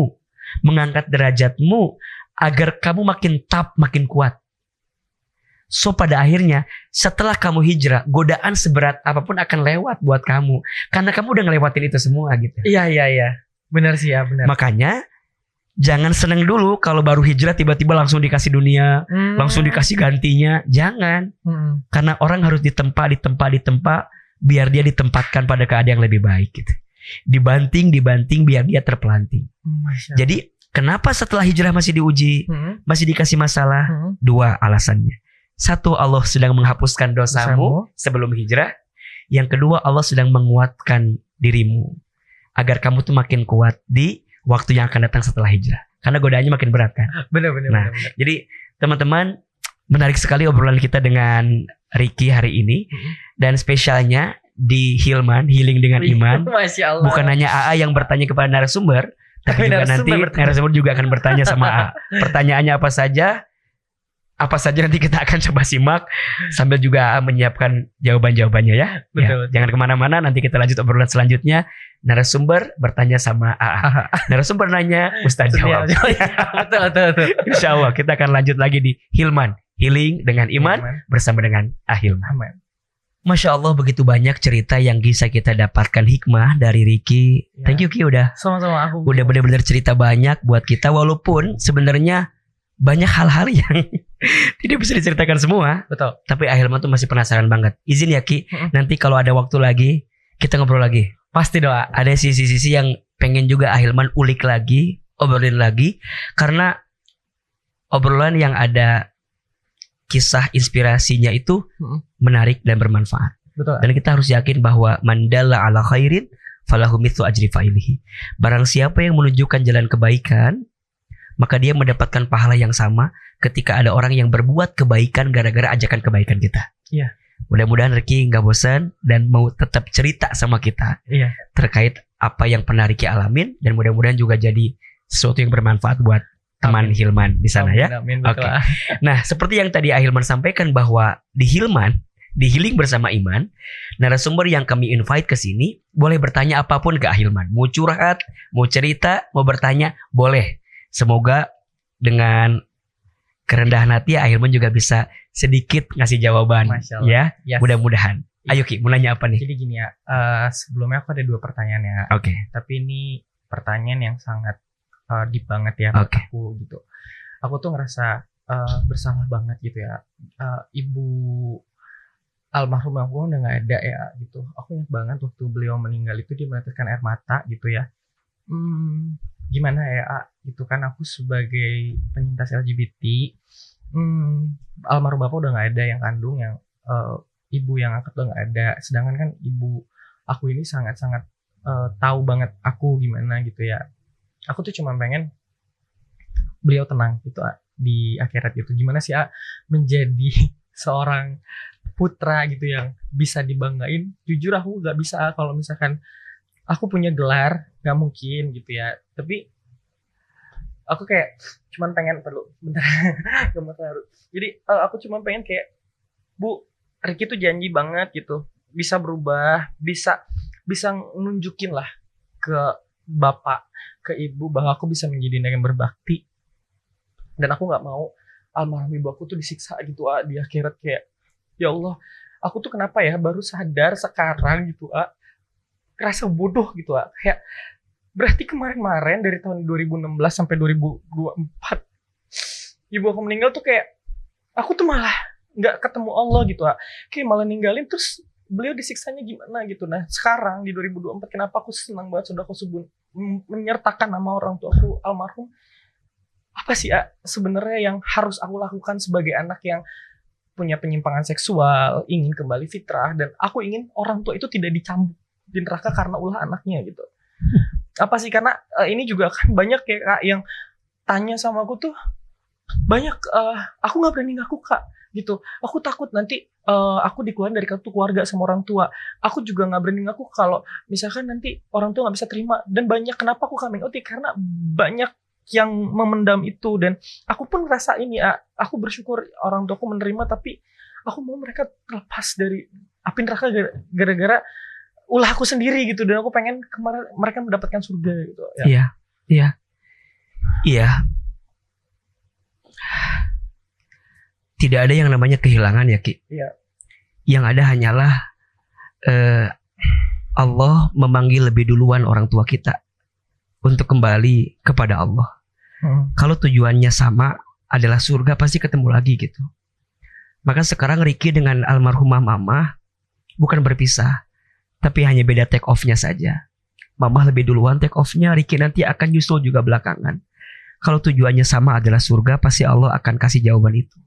mengangkat derajatmu, agar kamu makin kuat. So pada akhirnya setelah kamu hijrah, godaan seberat apapun akan lewat buat kamu. Karena kamu udah ngelewatin itu semua gitu. Iya. Benar sih ya, benar. Makanya jangan seneng dulu kalau baru hijrah tiba-tiba langsung dikasih dunia, langsung dikasih gantinya. Jangan. Karena orang harus ditempa biar dia ditempatkan pada keadaan yang lebih baik gitu. Dibanting biar dia terpelanting. Jadi kenapa setelah hijrah masih diuji, masih dikasih masalah? 2 alasannya. 1, Allah sedang menghapuskan dosamu sebelum hijrah. Yang kedua, Allah sedang menguatkan dirimu agar kamu tuh makin kuat di waktu yang akan datang setelah hijrah. Karena godaannya makin berat kan. Benar. Jadi teman-teman, menarik sekali obrolan kita dengan Ricky hari ini. Dan spesialnya di Hilman, Healing dengan Iman. Masya Allah. Bukan hanya AA yang bertanya kepada narasumber, tapi juga nanti narasumber juga akan bertanya sama AA. Pertanyaannya apa saja nanti kita akan coba simak sambil juga AA menyiapkan jawaban-jawabannya ya. Betul. Jangan kemana-mana, nanti kita lanjut obrolan selanjutnya. Narasumber bertanya sama AA. Narasumber nanya, Ustaz jawab. Betul. Insya Allah kita akan lanjut lagi di Hilman, Healing dengan Iman bersama dengan Ahilman. Masya Allah, begitu banyak cerita yang bisa kita dapatkan hikmah dari Ricky. Thank you Ki udah. Sama-sama aku. Udah benar-benar cerita banyak buat kita, walaupun sebenarnya banyak hal-hal yang tidak bisa diceritakan semua. Betul. Tapi Ahilman tuh masih penasaran banget. Izin ya Ki, nanti kalau ada waktu lagi kita ngobrol lagi. Pasti doa. Ada sisi-sisi yang pengen juga Ahilman ulik lagi, obrolin lagi, karena obrolan yang ada kisah inspirasinya itu menarik dan bermanfaat. Betul. Dan kita harus yakin bahwa mandalla ala khairin falahu mithlu ajri fa'ilihi. Barang siapa yang menunjukkan jalan kebaikan, maka dia mendapatkan pahala yang sama ketika ada orang yang berbuat kebaikan gara-gara ajakan kebaikan kita. Iya. Mudah-mudahan Ricky gak bosan dan mau tetap cerita sama kita terkait apa yang pernah Ricky alamin, dan mudah-mudahan juga jadi sesuatu yang bermanfaat buat teman Hilman di sana ya. Oke. Nah, seperti yang tadi Ahilman sampaikan bahwa di Hilman, di Healing bersama Iman, narasumber yang kami invite ke sini boleh bertanya apapun ke Ahilman. Mau curhat, mau cerita, mau bertanya, boleh. Semoga dengan kerendahan hati Ahilman juga bisa sedikit ngasih jawaban ya. Yes. Mudah-mudahan. Ayo Ki, mau nanya apa nih? Jadi gini ya, sebelumnya aku ada 2 pertanyaan ya. Oke. Tapi ini pertanyaan yang sangat deep banget ya buat aku gitu. Aku tuh ngerasa bersalah banget gitu ya. Ibu almarhum aku udah nggak ada ya gitu. Aku ingat banget waktu beliau meninggal itu dia meneteskan air mata gitu ya. Gimana ya itu kan aku sebagai penyintas LGBT, almarhum bapak udah nggak ada yang kandung, yang ibu yang angkat udah nggak ada. Sedangkan kan ibu aku ini sangat-sangat tahu banget aku gimana gitu ya. Aku tuh cuma pengen beliau tenang gitu di akhirat gitu. Gimana sih menjadi seorang putra gitu yang bisa dibanggain. Jujur aku gak bisa kalau misalkan aku punya gelar, nggak mungkin gitu ya. Tapi aku kayak cuman pengen perlu bentar gambar baru. Jadi aku cuman pengen kayak, Bu, Ricky tuh janji banget gitu, bisa berubah, bisa nunjukin lah ke bapak, ke ibu bahwa aku bisa menjadi anak yang berbakti. Dan aku nggak mau almarhum ibu aku tuh disiksa gitu di akhirat. Kayak, ya Allah, aku tuh kenapa ya baru sadar sekarang gitu kerasa bodoh gitu kayak, berarti kemarin dari tahun 2016 sampai 2024 ibu aku meninggal tuh kayak aku tuh malah nggak ketemu Allah gitu kayak malah ninggalin, terus beliau disiksanya gimana gitu. Nah sekarang di 2024 kenapa aku senang banget sudah aku menyertakan nama orang tua aku almarhum. Apa sih sebenarnya yang harus aku lakukan sebagai anak yang punya penyimpangan seksual, ingin kembali fitrah, dan aku ingin orang tua itu tidak dicambuk di neraka karena ulah anaknya gitu. Apa sih, karena ini juga kan banyak kayak yang tanya sama aku tuh banyak, aku nggak berani ngaku Kak gitu, aku takut nanti aku dikeluarin dari kartu keluarga sama orang tua. Aku juga nggak berani ngaku kalau misalkan nanti orang tua nggak bisa terima. Dan banyak, kenapa aku coming out ya, karena banyak yang memendam itu. Dan aku pun ngerasa ini aku bersyukur orang tuaku menerima, tapi aku mau mereka terlepas dari api neraka gara-gara ulah aku sendiri gitu. Dan aku pengen mereka mendapatkan surga gitu ya. Iya. Tidak ada yang namanya kehilangan ya Ki. Iya. Yang ada hanyalah Allah memanggil lebih duluan orang tua kita untuk kembali kepada Allah. Kalau tujuannya sama adalah surga, pasti ketemu lagi gitu. Maka sekarang Ricky dengan almarhumah mama bukan berpisah, tapi hanya beda take off-nya saja. Mama lebih duluan take off-nya, Ricky nanti akan nyusul juga belakangan. Kalau tujuannya sama adalah surga, pasti Allah akan kasih jawaban itu.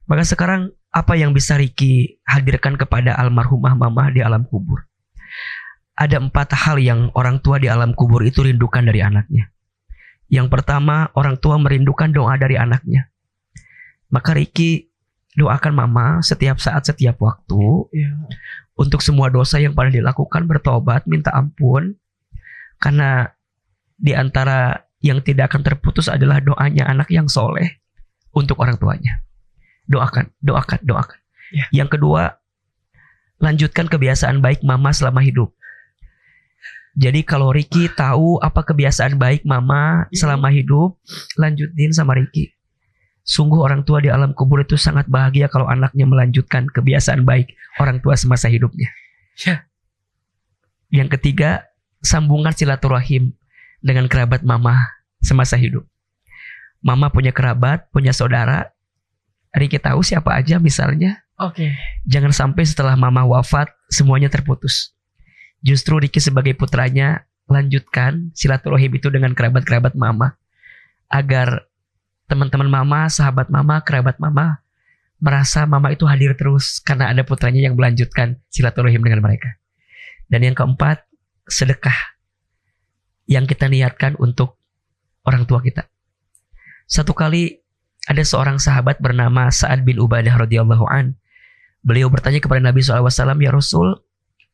Maka sekarang apa yang bisa Ricky hadirkan kepada almarhumah mama di alam kubur? Ada 4 hal yang orang tua di alam kubur itu rindukan dari anaknya. Yang pertama, orang tua merindukan doa dari anaknya. Maka Ricky doakan mama setiap saat, setiap waktu, untuk semua dosa yang pernah dilakukan, bertobat, minta ampun. Karena di antara yang tidak akan terputus adalah doanya anak yang soleh untuk orang tuanya. Doakan. Yang kedua, lanjutkan kebiasaan baik mama selama hidup. Jadi kalau Ricky tahu apa kebiasaan baik mama selama hidup, lanjutin sama Ricky. Sungguh orang tua di alam kubur itu sangat bahagia kalau anaknya melanjutkan kebiasaan baik orang tua semasa hidupnya. Yang ketiga, sambungkan silaturahim dengan kerabat mama semasa hidup. Mama punya kerabat, punya saudara. Ricky tahu siapa aja misalnya. Jangan sampai setelah mama wafat semuanya terputus. Justru Ricky sebagai putranya lanjutkan silaturahim itu dengan kerabat-kerabat mama, agar teman-teman mama, sahabat mama, kerabat mama merasa mama itu hadir terus karena ada putranya yang melanjutkan silaturahim dengan mereka. Dan yang keempat, sedekah yang kita niatkan untuk orang tua kita. Satu kali ada seorang sahabat bernama Sa'ad bin Ubadah radhiyallahu an. Beliau bertanya kepada Nabi SAW, "Ya Rasul,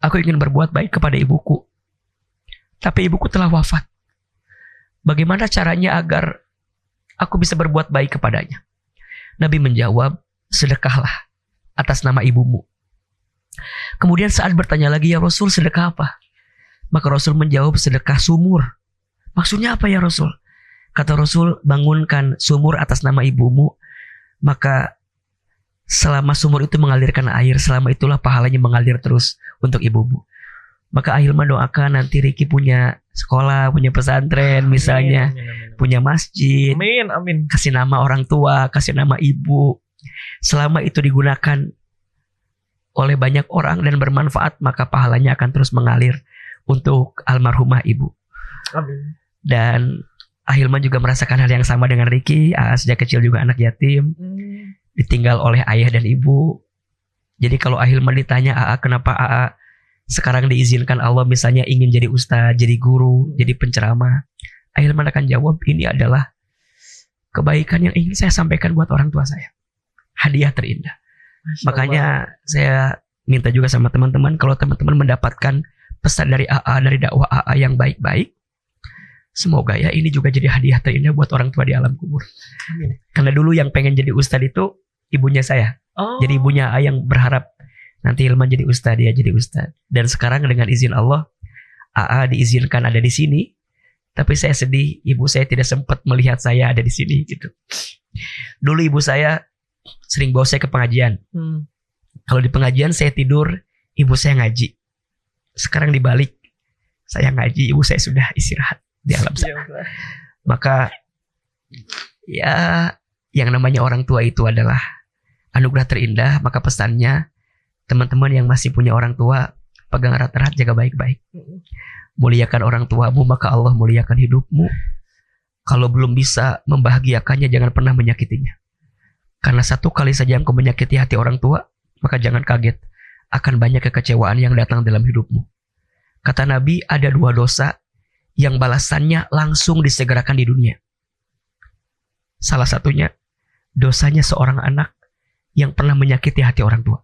aku ingin berbuat baik kepada ibuku, tapi ibuku telah wafat. Bagaimana caranya agar aku bisa berbuat baik kepadanya?" Nabi menjawab, "Sedekahlah atas nama ibumu." Kemudian Sa'ad bertanya lagi, "Ya Rasul, sedekah apa?" Maka Rasul menjawab, "Sedekah sumur." "Maksudnya apa ya Rasul?" Kata Rasul, "Bangunkan sumur atas nama ibumu, maka selama sumur itu mengalirkan air, selama itulah pahalanya mengalir terus untuk ibumu." Maka Ahilman doakan nanti Ricky punya sekolah, punya pesantren misalnya, amin. Punya masjid, amin. Kasih nama orang tua, kasih nama ibu. Selama itu digunakan oleh banyak orang dan bermanfaat, maka pahalanya akan terus mengalir untuk almarhumah ibu. Amin. Dan Ahilman juga merasakan hal yang sama dengan Ricky. Sejak kecil juga anak yatim, ditinggal oleh ayah dan ibu. Jadi kalau Ahilman ditanya, kenapa sekarang diizinkan Allah misalnya ingin jadi ustaz, jadi guru, jadi penceramah, Ahilman akan jawab, ini adalah kebaikan yang ingin saya sampaikan buat orang tua saya. Hadiah terindah. Makanya saya minta juga sama teman-teman, kalau teman-teman mendapatkan pesan dari AA, dari dakwah AA yang baik-baik. Semoga ya ini juga jadi hadiah terindah buat orang tua di alam kubur. Amin. Karena dulu yang pengen jadi ustadz itu ibunya saya. Oh. Jadi ibunya AA yang berharap nanti Hilman jadi ustadz, dia jadi ustadz. Dan sekarang dengan izin Allah, AA diizinkan ada di sini. Tapi saya sedih, ibu saya tidak sempat melihat saya ada di sini gitu. Dulu ibu saya sering bawa saya ke pengajian. Kalau di pengajian saya tidur, ibu saya ngaji. Sekarang dibalik, saya ngaji, ibu saya sudah istirahat di alam sana. Maka ya yang namanya orang tua itu adalah anugerah terindah. Maka pesannya, teman-teman yang masih punya orang tua, pegang erat-erat, jaga baik-baik. Muliakan orang tuamu, maka Allah muliakan hidupmu. Kalau belum bisa membahagiakannya, jangan pernah menyakitinya. Karena satu kali saja engkau menyakiti hati orang tua, maka jangan kaget akan banyak kekecewaan yang datang dalam hidupmu. Kata Nabi, ada 2 dosa yang balasannya langsung disegerakan di dunia. Salah satunya, dosanya seorang anak yang pernah menyakiti hati orang tua.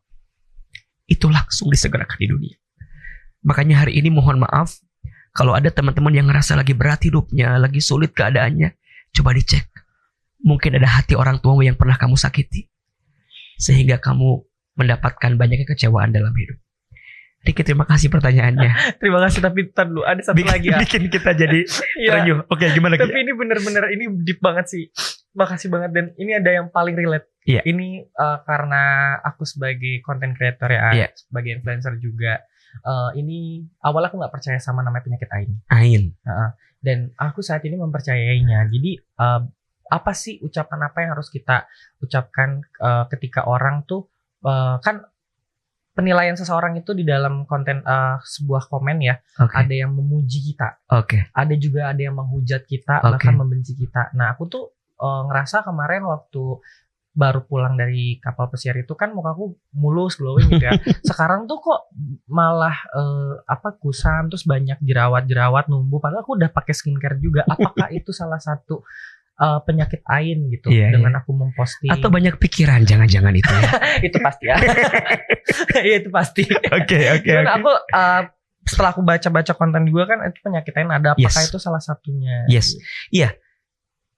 Itu langsung disegerakan di dunia. Makanya hari ini mohon maaf, kalau ada teman-teman yang ngerasa lagi berat hidupnya, lagi sulit keadaannya, coba dicek. Mungkin ada hati orang tuamu yang pernah kamu sakiti, sehingga kamu mendapatkan banyak kekecewaan dalam hidup. Riki, terima kasih pertanyaannya. Terima kasih, tapi ntar dulu ada satu lagi ya. Bikin kita jadi terenyuh. Oke, gimana? Tapi ini bener-bener, ini deep banget sih. Makasih banget, dan ini ada yang paling relate. Iya. Ini karena aku sebagai content creator ya, Iya. sebagai influencer juga. Ini awal aku nggak percaya sama namanya penyakit ain. Dan aku saat ini mempercayainya. Jadi apa sih ucapan apa yang harus kita ucapkan ketika orang tuh kan penilaian seseorang itu di dalam konten sebuah komen ya, ada yang memuji kita, ada juga ada yang menghujat kita, bahkan membenci kita. Nah aku tuh ngerasa kemarin waktu baru pulang dari kapal pesiar itu kan mukaku mulus glowing gitu ya. Sekarang tuh kok malah kusam, terus banyak jerawat numbuh. Padahal aku udah pakai skincare juga. Apakah itu salah satu penyakit ain gitu dengan aku memposting? Atau banyak pikiran, jangan-jangan itu ya? Itu pasti ya. Iya itu pasti. Oke. Aku setelah aku baca konten juga kan itu penyakit ain ada. Apakah itu salah satunya? Yes. Iya.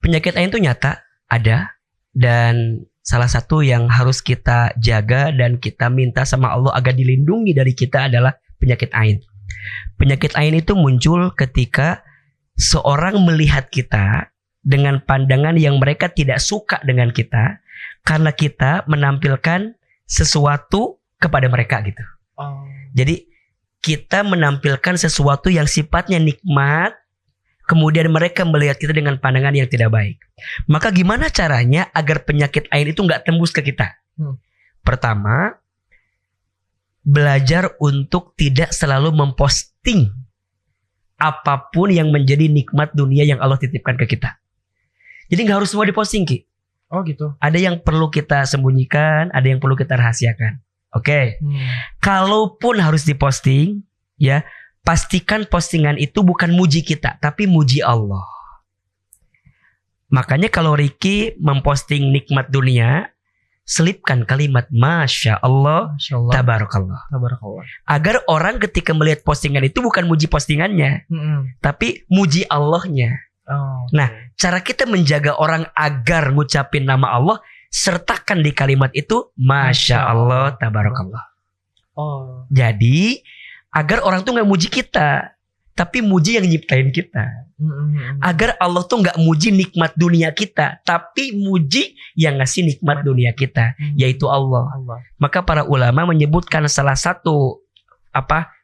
Penyakit ain itu nyata ada, dan salah satu yang harus kita jaga dan kita minta sama Allah agar dilindungi dari kita adalah penyakit ain. Penyakit ain itu muncul ketika seorang melihat kita dengan pandangan yang mereka tidak suka dengan kita, karena kita menampilkan sesuatu kepada mereka gitu. Jadi kita menampilkan sesuatu yang sifatnya nikmat, kemudian mereka melihat kita dengan pandangan yang tidak baik. Maka gimana caranya agar penyakit ain itu nggak tembus ke kita? Pertama, belajar untuk tidak selalu memposting apapun yang menjadi nikmat dunia yang Allah titipkan ke kita. Jadi gak harus semua diposting, Ki. Oh gitu. Ada yang perlu kita sembunyikan, ada yang perlu kita rahasiakan. Oke. Kalaupun harus diposting, ya pastikan postingan itu bukan muji kita, tapi muji Allah. Makanya kalau Riki memposting nikmat dunia, selipkan kalimat Masya Allah, Tabarakallah. Agar orang ketika melihat postingan itu bukan muji postingannya, tapi muji Allahnya. Nah, cara kita menjaga orang agar ngucapin nama Allah, sertakan di kalimat itu Masya Allah, Tabarakallah. Jadi agar orang tuh gak muji kita, tapi muji yang nyiptain kita. Agar Allah tuh gak muji nikmat dunia kita, tapi muji yang ngasih nikmat dunia kita, yaitu Allah. Maka para ulama menyebutkan salah satu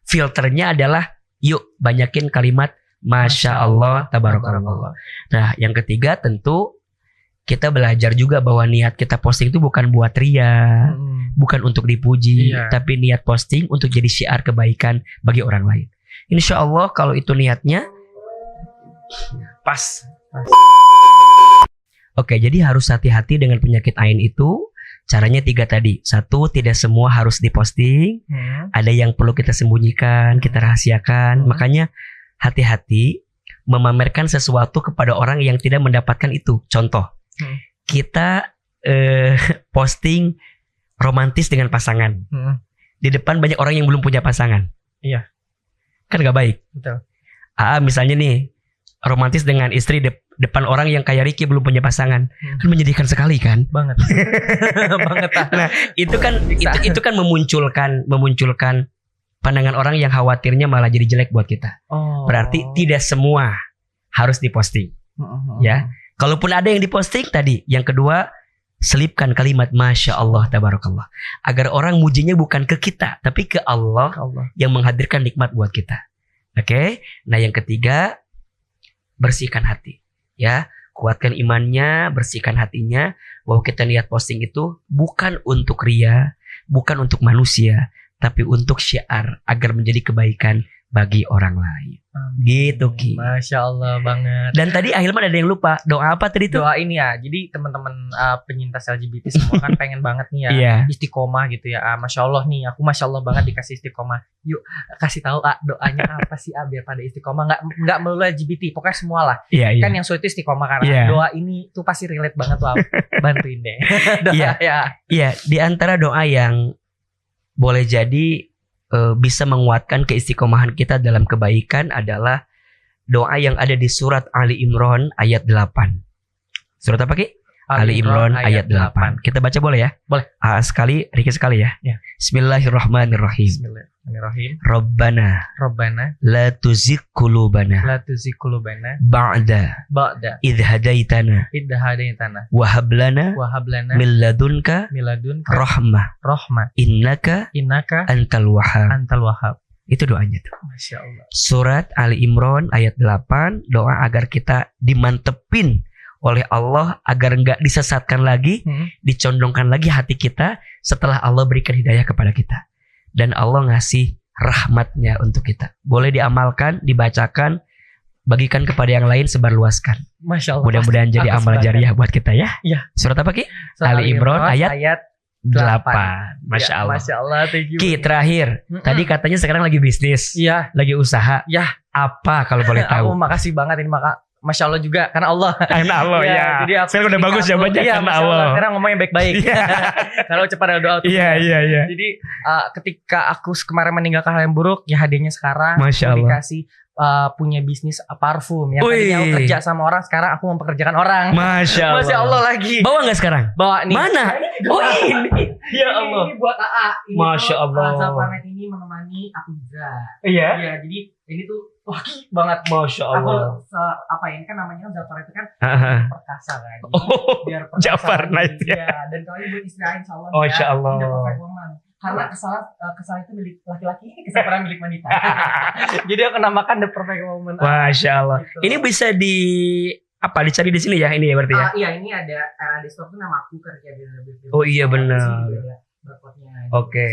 filternya adalah yuk banyakin kalimat Masya Allah, Tabarakallah. Nah yang ketiga tentu kita belajar juga bahwa niat kita posting itu bukan buat ria, bukan untuk dipuji, tapi niat posting untuk jadi syiar kebaikan bagi orang lain. Insya Allah kalau itu niatnya pas. Oke, jadi harus hati-hati dengan penyakit ain itu. Caranya 3 tadi. 1, tidak semua harus diposting. Ada yang perlu kita sembunyikan, kita rahasiakan. Makanya hati-hati memamerkan sesuatu kepada orang yang tidak mendapatkan itu. Contoh, kita posting romantis dengan pasangan. Di depan banyak orang yang belum punya pasangan. kan gak baik. Betul. Misalnya nih romantis dengan istri depan orang yang kayak Ricky belum punya pasangan, kan menyedihkan sekali kan. Banget. Banget. Nah itu kan memunculkan pandangan orang yang khawatirnya malah jadi jelek buat kita. Berarti tidak semua harus diposting. Ya, kalaupun ada yang diposting tadi, yang kedua selipkan kalimat Masya Allah Tabarakallah, agar orang mujinya bukan ke kita tapi ke Allah yang menghadirkan nikmat buat kita. Oke. Nah yang ketiga, bersihkan hati. Ya, kuatkan imannya, bersihkan hatinya, bahwa kita niat posting itu bukan untuk ria, bukan untuk manusia, tapi untuk syiar agar menjadi kebaikan bagi orang lain. Gitu Ki. Masya Allah banget. Dan tadi Ahilman ada yang lupa. Doa apa tadi tuh? Doa ini ya. Jadi teman-teman penyintas LGBT semua kan pengen banget nih ya istiqomah gitu ya. Masya Allah nih, aku Masya Allah banget dikasih istiqomah. Yuk kasih tahu doanya apa sih biar pada istiqomah. Nggak melulu LGBT, pokoknya semua lah. Kan yang sulit itu istiqomah karena doa ini tuh pasti relate banget tuh. Bantuin deh. Iya. Di antara doa yang boleh jadi bisa menguatkan keistiqomahan kita dalam kebaikan adalah doa yang ada di surat Ali Imran ayat 8. Surat apa Ki? Ali Imran ayat 8. Kita baca boleh ya? Boleh. Ricky sekali ya. Bismillahirrahmanirrahim. Rabbana la tuzigh qulubana ba'da idh hadaitana wa hab lana min ladunka rahmah innaka antal wahhab. Itu doanya tuh. Masya Allah. Surat Ali Imran ayat 8, doa agar kita dimantepin oleh Allah agar nggak disesatkan lagi, dicondongkan lagi hati kita setelah Allah berikan hidayah kepada kita. Dan Allah ngasih rahmatnya untuk kita. Boleh diamalkan, dibacakan, bagikan kepada yang lain, sebarluaskan. Masya Allah. Mudah-mudahan jadi amal jariah buat kita ya. Surat apa Ki? Ali Imran ayat 8. Masya Allah. Masya Allah. Thank you. Ki, terakhir. Tadi katanya sekarang lagi bisnis. Lagi usaha. Apa kalau boleh tahu? Makasih banget ini Masya Allah juga karena Allah. Karena Allah ya. Jadi saya udah bagus jawabannya karena Allah. Karena ngomongnya baik-baik. Kalau cepat ada doa. Iya. Jadi ketika aku kemarin meninggalkan hal yang buruk, ya hadiahnya sekarang aku dikasih punya bisnis parfum yang tadinya aku kerja sama orang, sekarang aku mempekerjakan orang. Masya Allah lagi. Bawa nggak sekarang? Bawa nih. Mana? Ini. Ya Allah. Ini buat AA. Ini Masya Allah. Planet ini menemani aku juga. Iya. Jadi ini tuh waki banget. Masya Allah. Apa ini kan namanya Zafar itu kan perkasa kan. Biar perkasa. Jafar Night ya. Dan kalau ini buat istri insya Allah. Masya Allah. Ini perfect woman. Karena kesalahan itu milik laki-laki, kesabaran milik wanita. Jadi aku namakan the perfect woman. Masya Allah. Gitu. Ini bisa dicari di sini ya, ini ya berarti ya? Iya, ini ada RAD Store tuh nama aku kerja di lebih. Oh iya benar. Oke.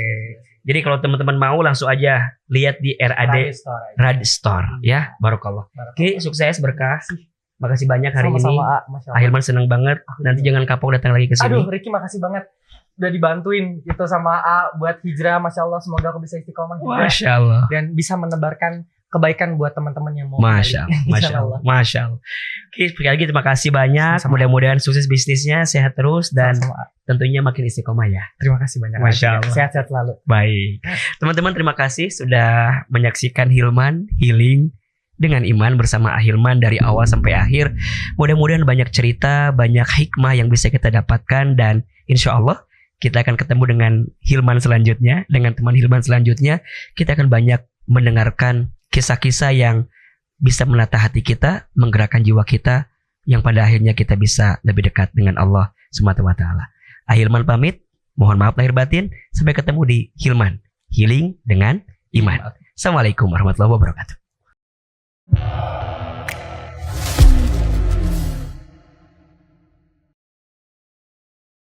Jadi kalau teman-teman mau langsung aja lihat di RAD Store ya. Barakallah. Oke, sukses, berkah. Makasih banyak hari ini. Ahilman senang banget. Nanti jangan kapok datang lagi ke sini. Aduh, Ricky makasih banget. Udah dibantuin gitu sama buat hijrah. Masya Allah, semoga aku bisa istiqomah juga. Masya Allah. Dan bisa menebarkan kebaikan buat teman-teman yang mau. Masya Allah. Oke, sekali lagi terima kasih banyak. Mudah-mudahan sukses bisnisnya, sehat terus dan tentunya makin istiqomah ya. Terima kasih banyak. Masya Allah. Sehat-sehat selalu. Baik. Teman-teman terima kasih sudah menyaksikan Hilman Healing dengan Iman bersama Ahilman dari awal sampai akhir. Mudah-mudahan banyak cerita, banyak hikmah yang bisa kita dapatkan dan insya Allah kita akan ketemu dengan Hilman selanjutnya, dengan teman Hilman selanjutnya. Kita akan banyak mendengarkan kisah-kisah yang bisa menata hati kita, menggerakkan jiwa kita, yang pada akhirnya kita bisa lebih dekat dengan Allah Subhanahu wa Ta'ala. Ahilman pamit, mohon maaf lahir batin. Sampai ketemu di Hilman Healing dengan Iman. Assalamualaikum warahmatullahi wabarakatuh.